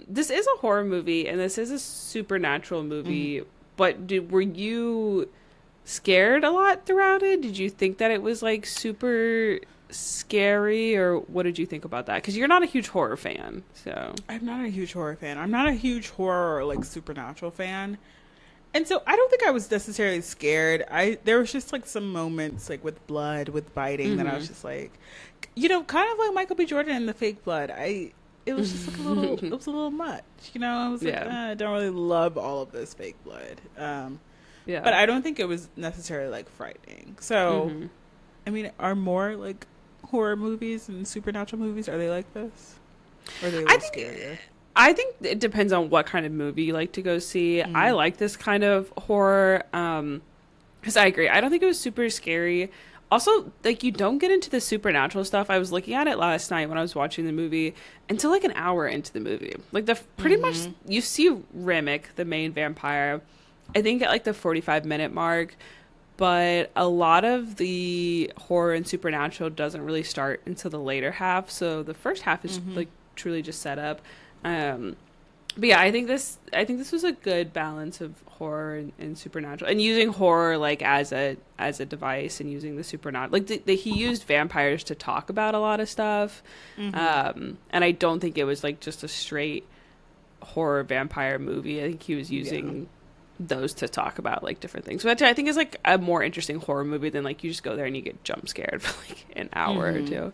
Speaker 2: this is a horror movie and this is a supernatural movie. But were you scared a lot throughout it? Did you think that it was like super scary, or what did you think about that? Because you're not a huge horror fan. So
Speaker 1: I'm not a huge horror fan. I'm not a huge horror or like supernatural fan. And so I don't think I was necessarily scared. There was just like some moments like with blood, with biting that I was just like, you know, kind of like Michael B. Jordan and the fake blood. It was just like it was a little much, you know. I was like, I don't really love all of this fake blood. But I don't think it was necessarily like frightening. So, I mean, are more like horror movies and supernatural movies, are they like this? Or are they a little scarier?
Speaker 2: I think it depends on what kind of movie you like to go see. I like this kind of horror because I agree. I don't think it was super scary. Also, like, you don't get into the supernatural stuff. I was looking at it last night when I was watching the movie until like an hour into the movie. Like, pretty much you see Remick, the main vampire, I think at like the 45-minute mark. But a lot of the horror and supernatural doesn't really start until the later half. So the first half is like truly just set up. But yeah, I think this was a good balance of horror and supernatural, and using horror like as a device, and using the supernatural. Like he used vampires to talk about a lot of stuff, and I don't think it was like just a straight horror vampire movie. I think he was using those to talk about like different things, which I think is like a more interesting horror movie than like you just go there and you get jump scared for like an hour or two.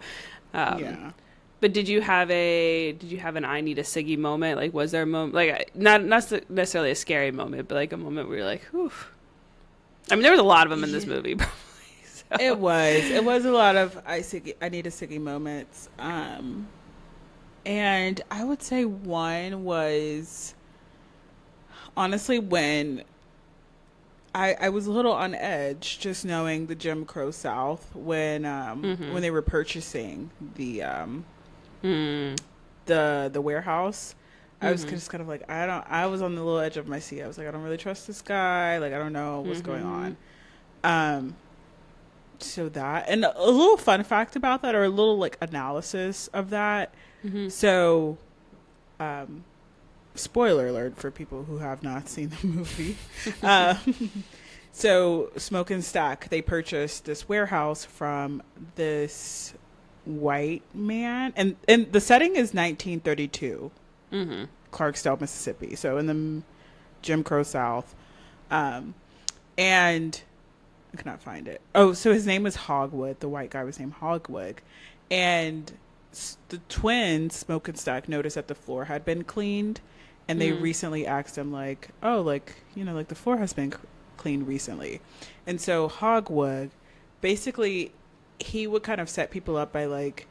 Speaker 1: Yeah.
Speaker 2: But did you have an I need a Siggy moment? Like, was there a moment, like, not necessarily a scary moment, but like a moment where you're like, whew. I mean, there was a lot of them in this movie, probably. So.
Speaker 1: It was a lot of I need a Siggy moments. And I would say one was honestly when I was a little on edge just knowing the Jim Crow South when they were purchasing the warehouse. I was just kind of like, I was on the little edge of my seat. I was like, I don't really trust this guy. Like, I don't know what's going on. So that, and a little fun fact about that, or a little like analysis of that. So, spoiler alert for people who have not seen the movie. So Smoke and Stack, they purchased this warehouse from this white man, and the setting is 1932, Clarksdale, Mississippi. So in the Jim Crow South, and I cannot find it. Oh, so his name was Hogwood. The white guy was named Hogwood, and the twins, Smoke and Stack, noticed that the floor had been cleaned, and they recently asked him like, oh, like, you know, like the floor has been cleaned recently. And so Hogwood, basically, he would kind of set people up by like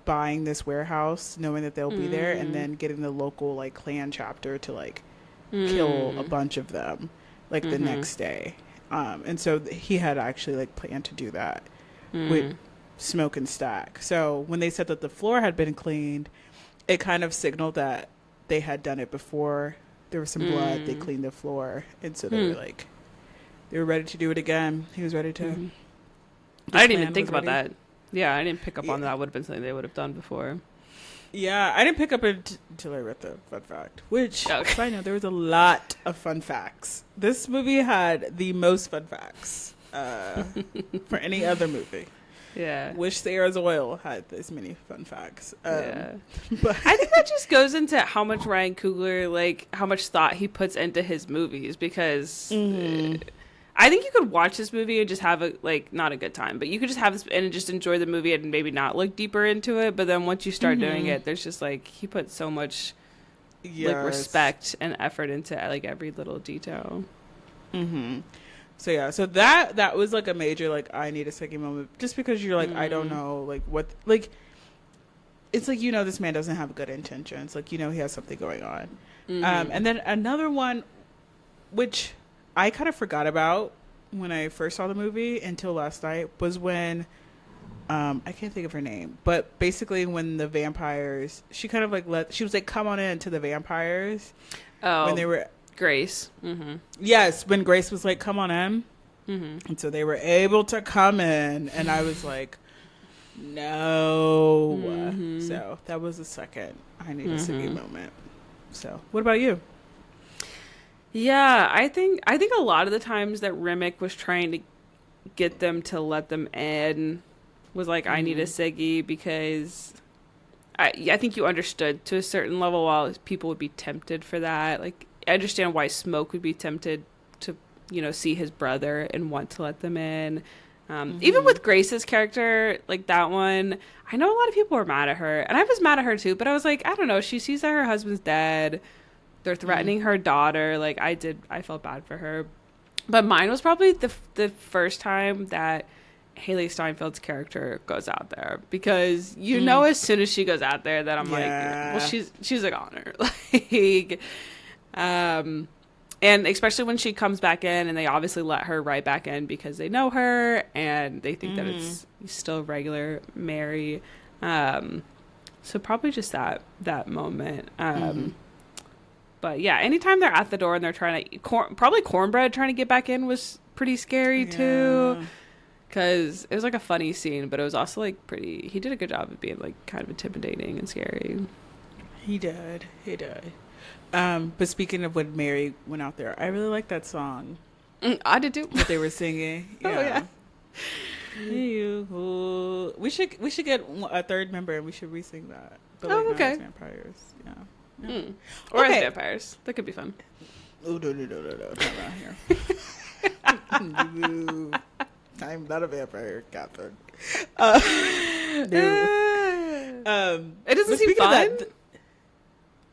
Speaker 1: buying this warehouse, knowing that they'll be there, and then getting the local like Klan chapter to like kill a bunch of them like the next day. And so he had actually like planned to do that with Smoke and Stack. So when they said that the floor had been cleaned, it kind of signaled that they had done it before. There was some blood. They cleaned the floor, and so they were like, they were ready to do it again. He was ready to.
Speaker 2: I didn't even think about that. Yeah, I didn't pick up on that. Would have been something they would have done before.
Speaker 1: Yeah, I didn't pick up it until I read the fun fact. Which, I know there was a lot of fun facts. This movie had the most fun facts for any other movie.
Speaker 2: Yeah.
Speaker 1: Wish Sayers Oil had this many fun facts.
Speaker 2: Yeah.
Speaker 1: But
Speaker 2: I think that just goes into how much Ryan Coogler, like, how much thought he puts into his movies, because I think you could watch this movie and just have a, like, not a good time, but you could just have this and just enjoy the movie and maybe not look deeper into it. But then once you start doing it, there's just like, he put so much like respect and effort into like every little detail.
Speaker 1: So yeah, so that was like a major like I need a Siggy moment, just because you're like I don't know like what, like it's like, you know, this man doesn't have good intentions, like, you know, he has something going on. And then another one which I kind of forgot about when I first saw the movie until last night was when I can't think of her name, but basically when the vampires, she kind of like she was like, come on in to the vampires. When they were
Speaker 2: Grace.
Speaker 1: Yes, when Grace was like, come on in. And so they were able to come in, and I was like, no. So that was the second I need a Siggy moment. So what about you?
Speaker 2: Yeah, I think a lot of the times that Remick was trying to get them to let them in was like, I need a Siggy, because I think you understood to a certain level while people would be tempted for that. Like, I understand why Smoke would be tempted to, you know, see his brother and want to let them in. Even with Grace's character, like that one, I know a lot of people were mad at her, and I was mad at her too, but I was like, I don't know, she sees that her husband's dead. They're threatening her daughter. Like, I felt bad for her. But mine was probably the first time that Haley Steinfeld's character goes out there, because you know as soon as she goes out there that I'm like, well, she's a goner. Like, and especially when she comes back in, and they obviously let her right back in because they know her and they think that it's still regular Mary. So probably just that moment. But yeah, anytime they're at the door and they're trying to probably Cornbread trying to get back in was pretty scary too, because it was like a funny scene, but it was also like pretty. He did a good job of being like kind of intimidating and scary.
Speaker 1: He did. But speaking of when Mary went out there, I really like that song.
Speaker 2: I did too.
Speaker 1: That they were singing. Yeah. We should get a third member and we should re-sing that. But like,
Speaker 2: okay.
Speaker 1: Vampires. Yeah.
Speaker 2: Or as vampires. That could be fun.
Speaker 1: Oh, no. Not around here. No. I'm not a vampire, Catherine. No.
Speaker 2: It doesn't seem fun.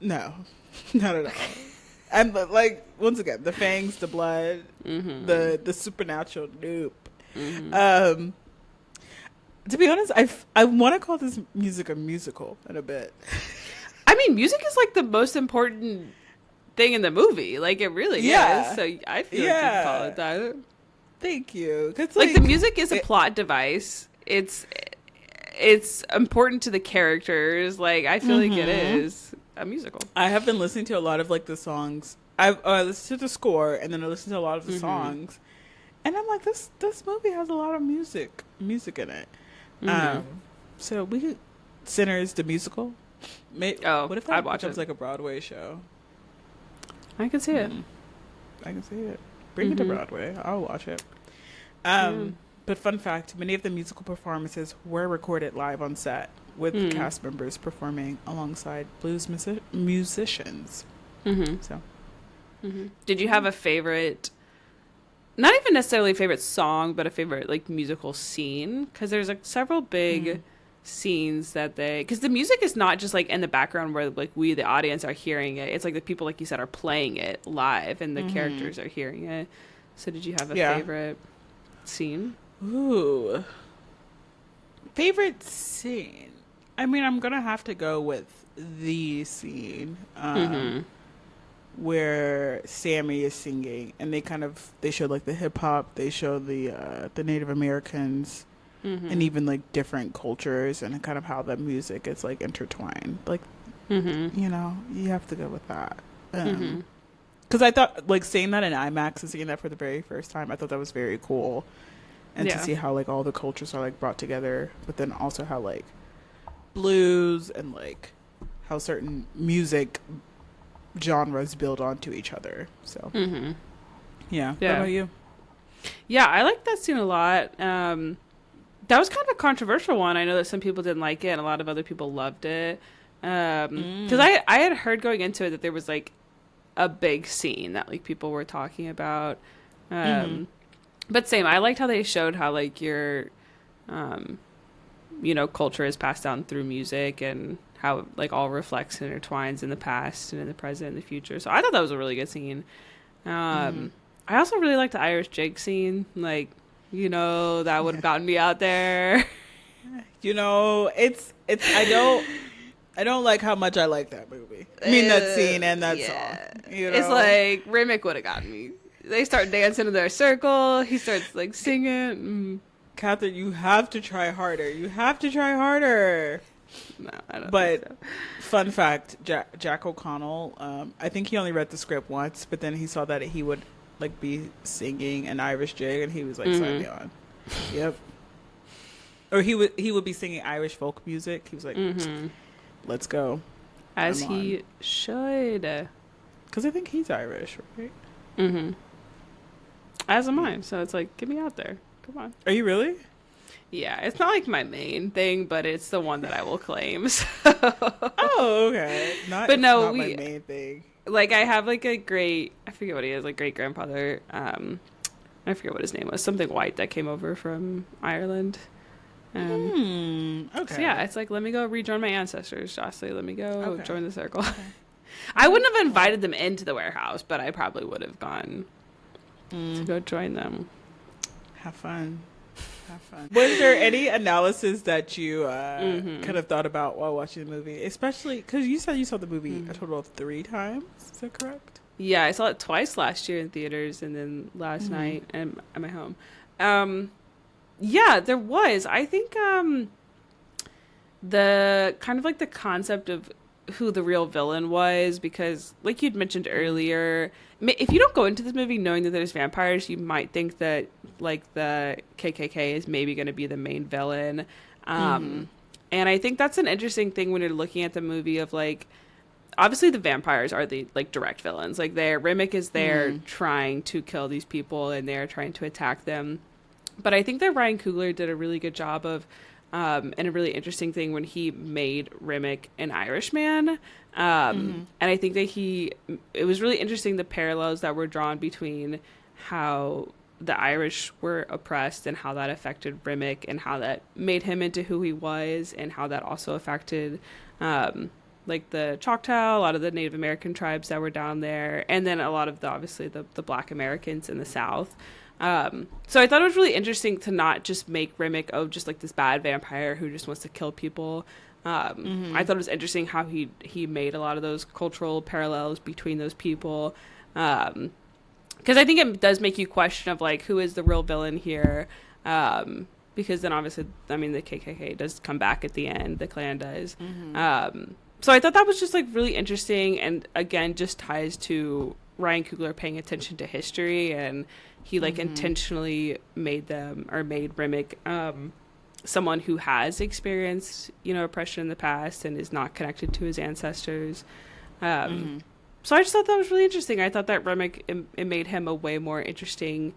Speaker 1: No, not at all. And like once again, the fangs, the blood, the supernatural. Nope. To be honest, I want to call this music a musical in a bit.
Speaker 2: I mean, music is like the most important thing in the movie. Like it really is. So I feel like you can call it that.
Speaker 1: Thank you.
Speaker 2: Like the music is a plot device. It's important to the characters. Like I feel like it is a musical.
Speaker 1: I have been listening to a lot of like the songs. I listened to the score and then I listened to a lot of the songs, and I'm like, this movie has a lot of music in it. So we could Sinners the musical. What if that becomes like a Broadway show?
Speaker 2: I can see it.
Speaker 1: I can see it. Bring it to Broadway. I'll watch it. But fun fact, many of the musical performances were recorded live on set with cast members performing alongside blues musicians. So,
Speaker 2: did you have a favorite, not even necessarily a favorite song, but a favorite like musical scene? Because there's like several big scenes that because the music is not just like in the background where like we the audience are hearing it. It's like the people, like you said, are playing it live and the characters are hearing it. So did you have a favorite scene?
Speaker 1: Ooh, favorite scene. I mean, I'm gonna have to go with the scene where Sammy is singing, and they show like the hip hop, they show the Native Americans, and even like different cultures, and kind of how the music is like intertwined. Like, you know, you have to go with that. Because I thought like seeing that in IMAX and seeing that for the very first time, I thought that was very cool. And to see how like all the cultures are like brought together, but then also how like blues and like how certain music genres build onto each other. So yeah. What about you?
Speaker 2: Yeah, I like that scene a lot. That was kind of a controversial one. I know that some people didn't like it and a lot of other people loved it. Because I had heard going into it that there was like a big scene that like people were talking about. But same, I liked how they showed how like your, you know, culture is passed down through music and how like all reflects and intertwines in the past and in the present and the future. So I thought that was a really good scene. I also really liked the Irish jig scene. Like, you know, that would have gotten me out there.
Speaker 1: You know, I don't like how much I like that movie. I mean, that scene and that song. You know?
Speaker 2: It's like Remick would have gotten me. They start dancing in their circle. He starts like singing.
Speaker 1: Catherine, you have to try harder.
Speaker 2: No, I don't.
Speaker 1: But
Speaker 2: think so.
Speaker 1: Fun fact, Jack O'Connell, I think he only read the script once, but then he saw that he would like be singing an Irish jig, and he was like, sign me on. Yep. Or he would be singing Irish folk music. He was like, let's go.
Speaker 2: As he should.
Speaker 1: Because I think he's Irish, right?
Speaker 2: As am I. So it's like, get me out there. Come on.
Speaker 1: Are you really?
Speaker 2: Yeah, it's not like my main thing, but it's the one that I will claim. So.
Speaker 1: Oh, okay. Not my main thing.
Speaker 2: Like I have like I forget what he is, like great grandfather. I forget what his name was. Something white that came over from Ireland.
Speaker 1: Okay.
Speaker 2: So yeah, it's like, let me go rejoin my ancestors, Jahsleighe. Let me go join the circle. Okay. I wouldn't have invited them into the warehouse, but I probably would have gone to go join them.
Speaker 1: Have fun. Was there any analysis that you kind of thought about while watching the movie? Especially because you said you saw the movie a total of 3 times. Is that correct?
Speaker 2: Yeah, I saw it twice last year in theaters and then last night at my home. Yeah, there was. I think the kind of like the concept of who the real villain was, because like you'd mentioned earlier, if you don't go into this movie knowing that there's vampires, you might think that like the KKK is maybe going to be the main villain. And I think that's an interesting thing when you're looking at the movie of like, obviously the vampires are the like direct villains. Like Remick is there trying to kill these people and they're trying to attack them. But I think that Ryan Coogler did a really good job of and a really interesting thing when he made Rimmick an Irishman. And I think that it was really interesting, the parallels that were drawn between how the Irish were oppressed and how that affected Rimmick and how that made him into who he was, and how that also affected like the Choctaw, a lot of the Native American tribes that were down there, and then a lot of obviously the Black Americans in the South. So I thought it was really interesting to not just make Rimmick just like this bad vampire who just wants to kill people. I thought it was interesting how he made a lot of those cultural parallels between those people. Because I think it does make you question of like, who is the real villain here? Because then obviously, I mean, the KKK does come back at the end, the Klan does. So I thought that was just like really interesting, and again, just ties to Ryan Coogler paying attention to history, and he like intentionally made Rimmick someone who has experienced, oppression in the past and is not connected to his ancestors. So I just thought that was really interesting. I thought that Rimmick, it made him a way more interesting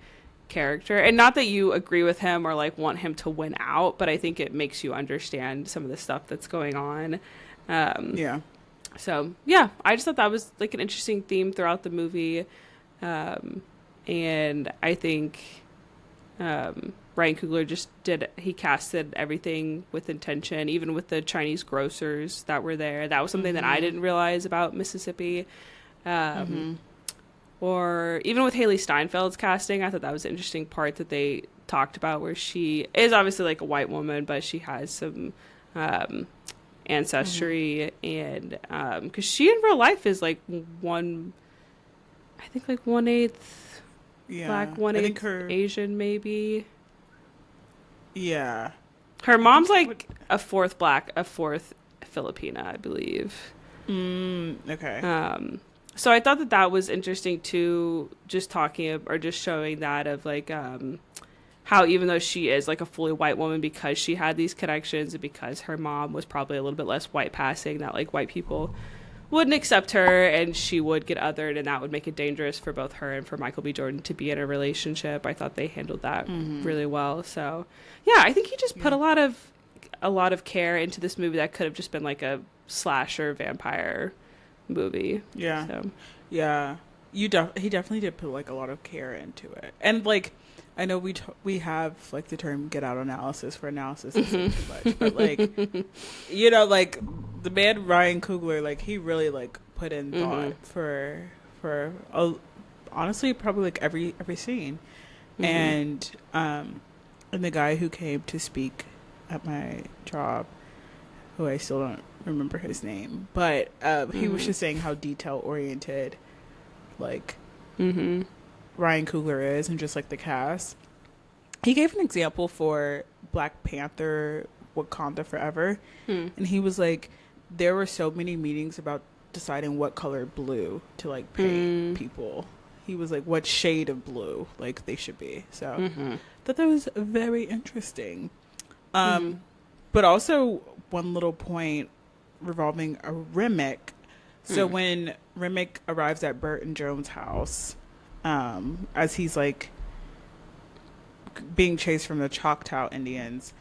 Speaker 2: character, and not that you agree with him or like want him to win out, but I think it makes you understand some of the stuff that's going on. So yeah, I just thought that was like an interesting theme throughout the movie. And I think Ryan Coogler he casted everything with intention, even with the Chinese grocers that were there. That was something that I didn't realize about Mississippi. Or even with Haley Steinfeld's casting, I thought that was an interesting part that they talked about, where she is obviously like a white woman, but she has some ancestry, and because she in real life is like 1/8 Black, 1/8 Asian, maybe.
Speaker 1: Yeah.
Speaker 2: Her mom's like a fourth Black, a fourth Filipina, I believe.
Speaker 1: Okay.
Speaker 2: So I thought that was interesting too, just talking or just showing that of like how even though she is like a fully white woman, because she had these connections and because her mom was probably a little bit less white passing, that like white people wouldn't accept her and she would get othered, and that would make it dangerous for both her and for Michael B. Jordan to be in a relationship. I thought they handled that really well. So yeah, I think he just put a lot of care into this movie that could have just been like a slasher vampire movie.
Speaker 1: Yeah.
Speaker 2: So.
Speaker 1: Yeah. He definitely did put like a lot of care into it. And like, I know we have like the term "get out analysis" for analysis isn't too much, but like, like the man Ryan Coogler, like he really like put in thought for honestly probably like every scene, and the guy who came to speak at my job, who I still don't remember his name, but he was just saying how detail oriented, like. Ryan Coogler is, and just like the cast. He gave an example for Black Panther Wakanda Forever, and he was like, there were so many meetings about deciding what color blue to like paint people. He was like, what shade of blue like they should be. So that was very interesting. But also one little point revolving a Rimmick. So when Rimmick arrives at Burton Jones' house, as he's like being chased from the Choctaw Indians,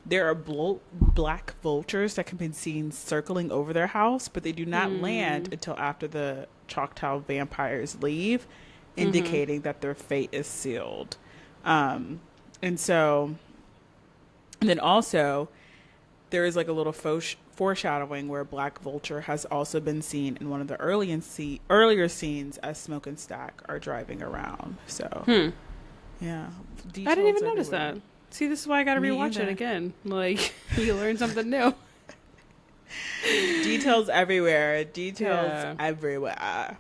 Speaker 1: there are black vultures that can be seen circling over their house, but they do not land until after the Choctaw vampires leave, indicating that their fate is sealed. And then also there is like a little foreshadowing where a black vulture has also been seen in one of the earlier scenes as Smoke and Stack are driving around. So, yeah.
Speaker 2: I didn't even notice that. See, this is why I got to rewatch it again. Like, you learn something new.
Speaker 1: Details everywhere. Everywhere.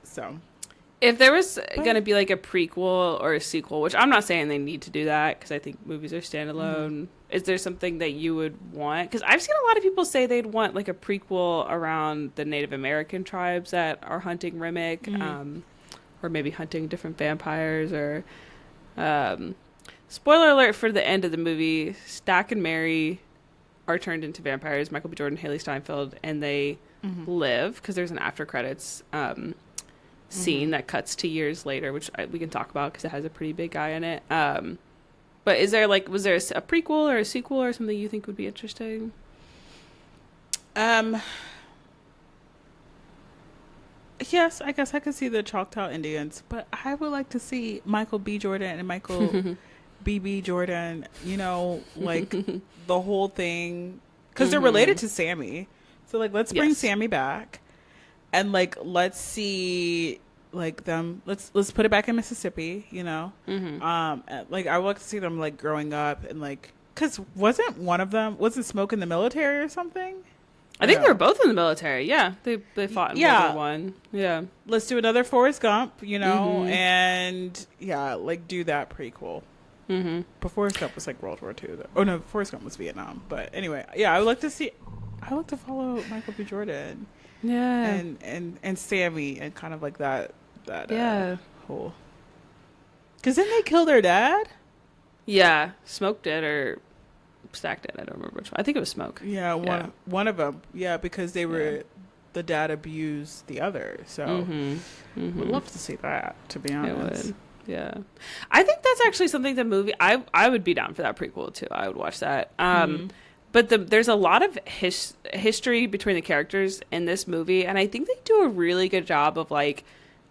Speaker 1: So,
Speaker 2: if there was going to be like a prequel or a sequel, which I'm not saying they need to do that because I think movies are standalone, is there something that you would want? Because I've seen a lot of people say they'd want like a prequel around the Native American tribes that are hunting Rimmick, or maybe hunting different vampires, or spoiler alert for the end of the movie, Stack and Mary are turned into vampires, Michael B. Jordan, Haley Steinfeld, and they live, because there's an after credits scene that cuts to years later, which we can talk about because it has a pretty big guy in it. But is there like, was there a prequel or a sequel or something you think would be interesting?
Speaker 1: Yes, I guess I could see the Choctaw Indians, but I would like to see Michael B. Jordan and Michael B.B. Jordan, you know, like the whole thing, because they're related to Sammy. So, like, let's bring Sammy back, and like, let's see, like, them. Let's put it back in Mississippi, you know. Like, I would like to see them like growing up and like, because wasn't Smoke in the military or something?
Speaker 2: I think they were both in the military. Yeah, they fought in World War I. Yeah,
Speaker 1: let's do another Forrest Gump, you know, and like do that prequel. But Forrest Gump was like World War II. Though. Oh no, Forrest Gump was Vietnam. But anyway, I would like to see. I would like to follow Michael B. Jordan. Yeah, and Sammy and kind of like that whole. Because then they kill their dad.
Speaker 2: Yeah, Smoke did or Stack did. I don't remember which one. I think it was Smoke.
Speaker 1: Yeah, one of them. Yeah, because they were the dad abused the other. So would love to see that. To be honest,
Speaker 2: it would. Yeah, I think that's actually something the movie. I would be down for that prequel too. I would watch that. But there's a lot of history between the characters in this movie, and I think they do a really good job of like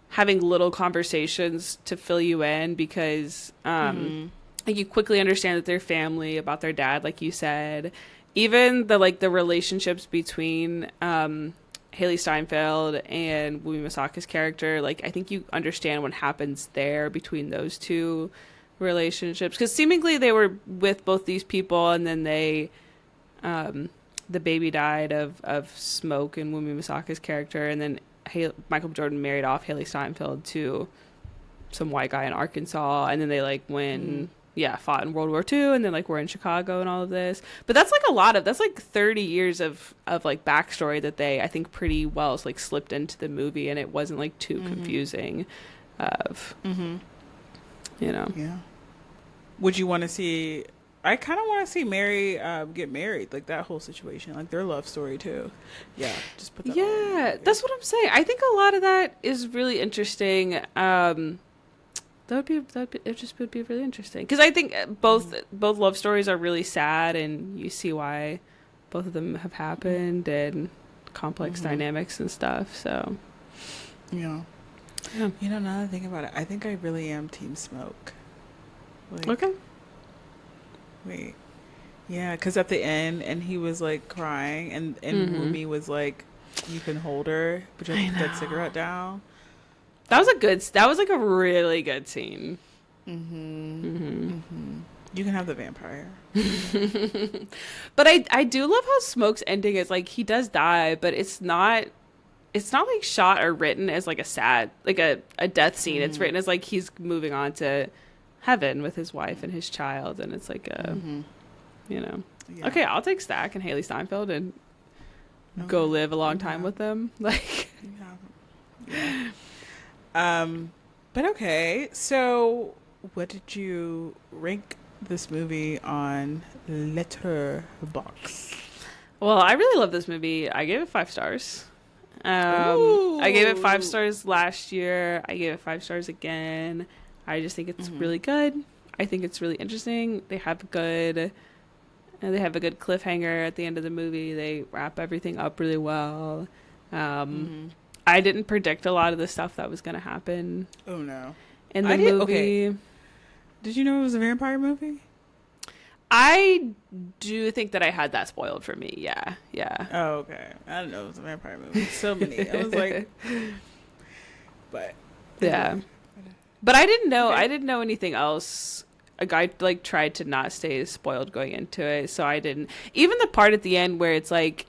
Speaker 2: having little conversations to fill you in because like you quickly understand that they're family, about their dad, like you said. Even the relationships between Haley Steinfeld and Wumi Masaka's character, like I think you understand what happens there between those two relationships, because seemingly they were with both these people, and then they the baby died of Smoke and Wumi Masaka's character, and then Michael Jordan married off Haley Steinfeld to some white guy in Arkansas, and then they like win. Fought in World War II, and then like we're in Chicago and all of this. But that's like that's like 30 years of like backstory that they, I think, pretty well like slipped into the movie, and it wasn't like too confusing you know. Yeah.
Speaker 1: Would you want to see, I kind of want to see Mary get married, like that whole situation, like their love story too. Yeah, just put that
Speaker 2: that's what I'm saying. I think a lot of that is really interesting. It just would be really interesting, because I think both love stories are really sad, and you see why both of them have happened, and complex dynamics and stuff. So
Speaker 1: yeah. You know, now that I think about it, I think I really am Team Smoke. Like,
Speaker 2: okay.
Speaker 1: Wait. Yeah, because at the end, and he was like crying, and Wumi was like, "You can hold her, but you have to put that cigarette down."
Speaker 2: That was like a really good scene.
Speaker 1: You can have the vampire.
Speaker 2: But I do love how Smoke's ending is like, he does die, but it's not like shot or written as like a sad, like a death scene. It's written as like he's moving on to heaven with his wife and his child, and it's like a you know. Yeah. Okay, I'll take Stack and Haley Steinfeld and go live a long time with them. Like
Speaker 1: yeah. But okay, so what did you rank this movie on Letterboxd?
Speaker 2: Well, I really love this movie. I gave it 5 stars. I gave it 5 stars last year. I gave it 5 stars again. I just think it's really good. I think it's really interesting. They have a good cliffhanger at the end of the movie. They wrap everything up really well. I didn't predict a lot of the stuff that was going to happen.
Speaker 1: Oh no!
Speaker 2: In the movie.
Speaker 1: Okay. Did you know it was a vampire movie?
Speaker 2: I do think that I had that spoiled for me. Yeah.
Speaker 1: Oh, okay. I didn't know it was a vampire movie. So many. I was like, but
Speaker 2: yeah. But I didn't know. Okay. I didn't know anything else. A guy like tried to not stay spoiled going into it, so I didn't. Even the part at the end where it's like,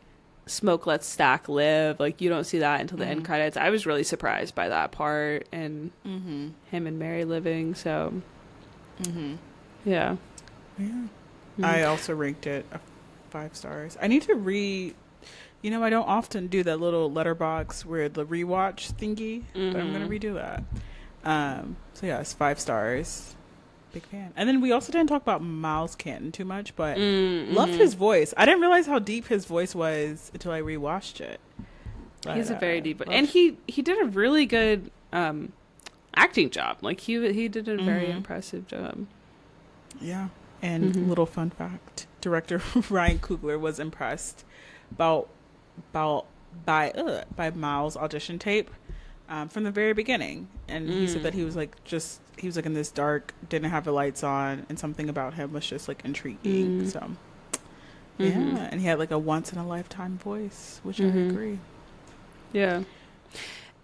Speaker 2: Smoke lets Stack live, like you don't see that until the end credits. I was really surprised by that part, and him and Mary living. So yeah.
Speaker 1: I also ranked it 5 stars. I need to you know, I don't often do that little letterbox where the rewatch thingy, but I'm gonna redo that. So yeah, it's 5 stars. Big fan. And then we also didn't talk about Miles Canton too much, but loved his voice. I didn't realize how deep his voice was until I rewatched it. But,
Speaker 2: he's a very deep, and he did a really good acting job. Like he did a very impressive job.
Speaker 1: Yeah. And little fun fact: director Ryan Coogler was impressed about about by Miles' audition tape from the very beginning, and he said that he was like in this dark, didn't have the lights on, and something about him was just like intriguing. So yeah, and he had like a once in a lifetime voice, which I agree.
Speaker 2: Yeah.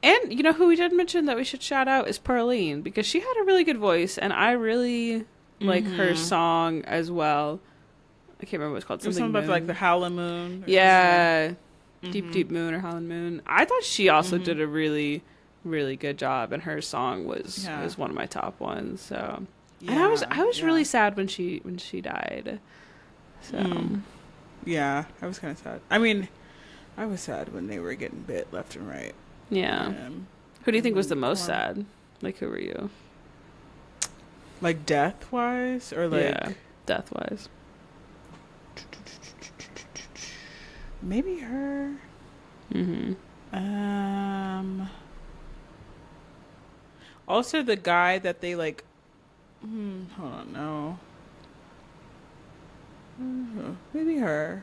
Speaker 2: And you know who we did mention that we should shout out is Pearline, because she had a really good voice, and I really like her song as well. I can't remember what it's called.
Speaker 1: Something about like the Howlin' Moon.
Speaker 2: Yeah. Deep Deep Moon or Howlin' Moon. I thought she also did a really, really good job, and her song was one of my top ones. So, and I was really sad when she died. So
Speaker 1: yeah, I was kind of sad. I mean, I was sad when they were getting bit left and right.
Speaker 2: Yeah. Who do you think was the most sad? Like, who were you?
Speaker 1: Like death wise, or like
Speaker 2: death wise.
Speaker 1: Maybe her. Also, the guy that they like. Hold on, no. Maybe her,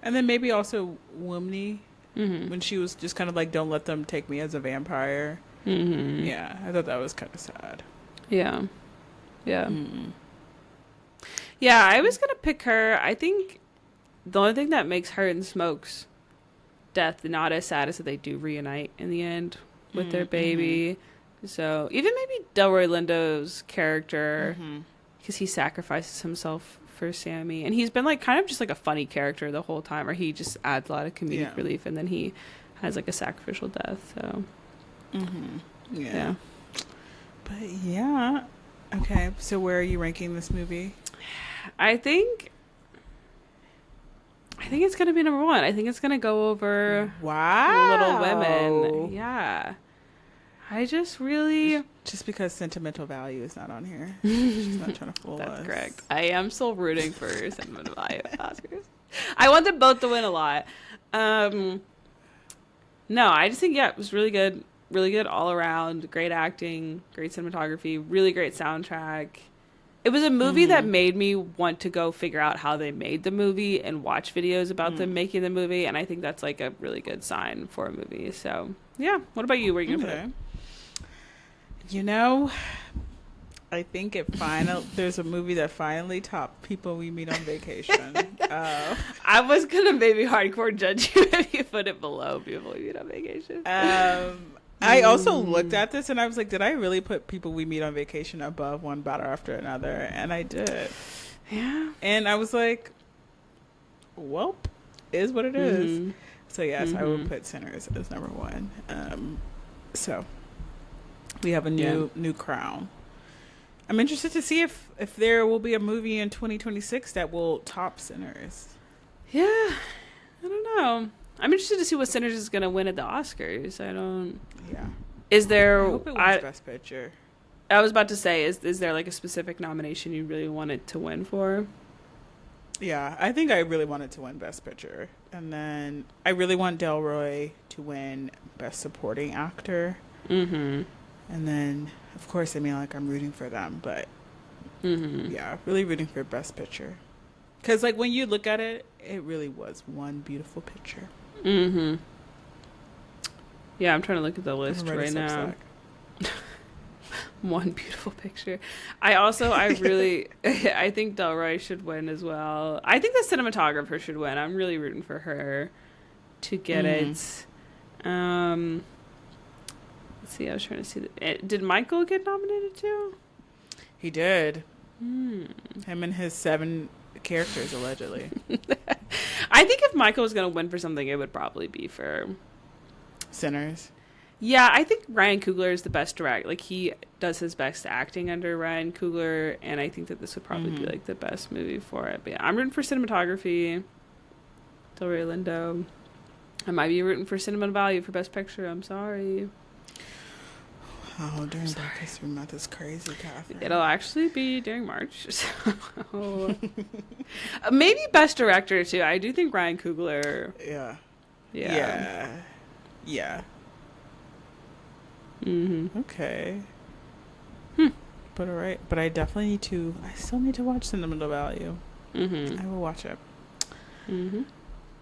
Speaker 1: and then maybe also Wumney when she was just kind of like, "Don't let them take me as a vampire." Yeah, I thought that was kind of sad.
Speaker 2: Yeah. Yeah. Yeah, I was gonna pick her. I think the only thing that makes her and Smoke's death not as sad is that they do reunite in the end with their baby. So even maybe Delroy Lindo's character, because he sacrifices himself for Sammy, and he's been like kind of just like a funny character the whole time, or he just adds a lot of comedic relief, and then he has like a sacrificial death. So yeah.
Speaker 1: But yeah, okay. So where are you ranking this movie?
Speaker 2: I think it's gonna be number one. I think it's gonna go over Little Women. Yeah. I just really...
Speaker 1: Just because sentimental value is not on here. She's not trying to fool us.
Speaker 2: That's correct. I am still rooting for sentimental value Oscars. I want them both to win a lot. No, I just think, it was really good. Really good all around. Great acting. Great cinematography. Really great soundtrack. It was a movie that made me want to go figure out how they made the movie and watch videos about them making the movie. And I think that's like a really good sign for a movie. So, yeah. What about you? Where are you going to put it?
Speaker 1: You know, I think there's a movie that finally topped People We Meet on Vacation.
Speaker 2: I was going to maybe hardcore judge you if you put it below People We Meet on Vacation.
Speaker 1: I also looked at this and I was like, did I really put People We Meet on Vacation above one battle after another? And I did.
Speaker 2: Yeah.
Speaker 1: And I was like, well, is what it is. So yes, I would put Sinners as number one. So we have a new crown. I'm interested to see if there will be a movie in 2026 that will top Sinners.
Speaker 2: Yeah, I don't know. I'm interested to see what Sinners is going to win at the Oscars.
Speaker 1: Yeah.
Speaker 2: Is there...
Speaker 1: I hope it wins Best Picture.
Speaker 2: I was about to say, is there like a specific nomination you really want it to win for?
Speaker 1: Yeah, I think I really wanted to win Best Picture. And then I really want Delroy to win Best Supporting Actor. And then, of course, I mean, like, I'm rooting for them. But, yeah, really rooting for Best Picture. Because, like, when you look at it, it really was one beautiful picture.
Speaker 2: Yeah, I'm trying to look at the list right now. One beautiful picture. I really, I think Delroy should win as well. I think the cinematographer should win. I'm really rooting for her to get it. Let's see, I was trying to see. Did Michael get nominated too?
Speaker 1: He did. Him and his 7 characters, allegedly.
Speaker 2: I think if Michael was going to win for something, it would probably be for
Speaker 1: Sinners.
Speaker 2: Yeah, I think Ryan Coogler is the best director. Like, he does his best acting under Ryan Coogler, and I think that this would probably be, like, the best movie for it. But yeah, I'm rooting for cinematography. Delroy Lindo. I might be rooting for Cinema Value for Best Picture. I'm sorry.
Speaker 1: Oh, during Black History Month is crazy, Katherine.
Speaker 2: It'll actually be during March. So. Maybe Best Director, too. I do think Ryan Coogler.
Speaker 1: Yeah. Okay. But all right. But I definitely need to. I still need to watch Sentimental Value. I will watch it.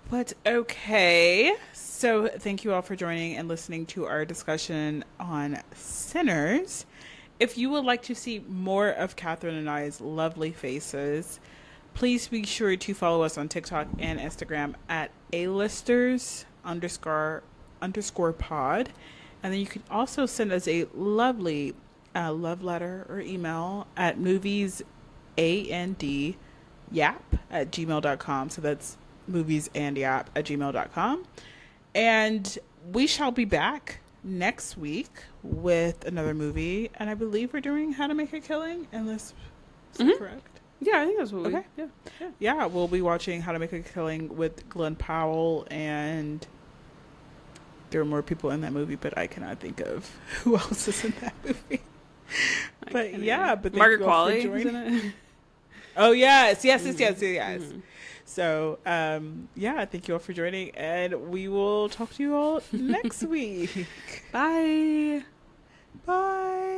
Speaker 1: But okay. So thank you all for joining and listening to our discussion on Sinners. If you would like to see more of Catherine and I's lovely faces, please be sure to follow us on TikTok and Instagram at A-listers_pod. And then you can also send us a lovely love letter or email at moviesandyap@gmail.com. So that's moviesandyap@gmail.com. And we shall be back next week with another movie. And I believe we're doing How to Make a Killing, unless is correct.
Speaker 2: Yeah, I think that's what
Speaker 1: Okay. Yeah, we'll be watching How to Make a Killing with Glenn Powell, and there are more people in that movie, but I cannot think of who else is in that movie. But yeah, but
Speaker 2: Margaret Qualley is in it.
Speaker 1: Oh yes. So yeah, thank you all for joining, and we will talk to you all next week.
Speaker 2: Bye.
Speaker 1: Bye.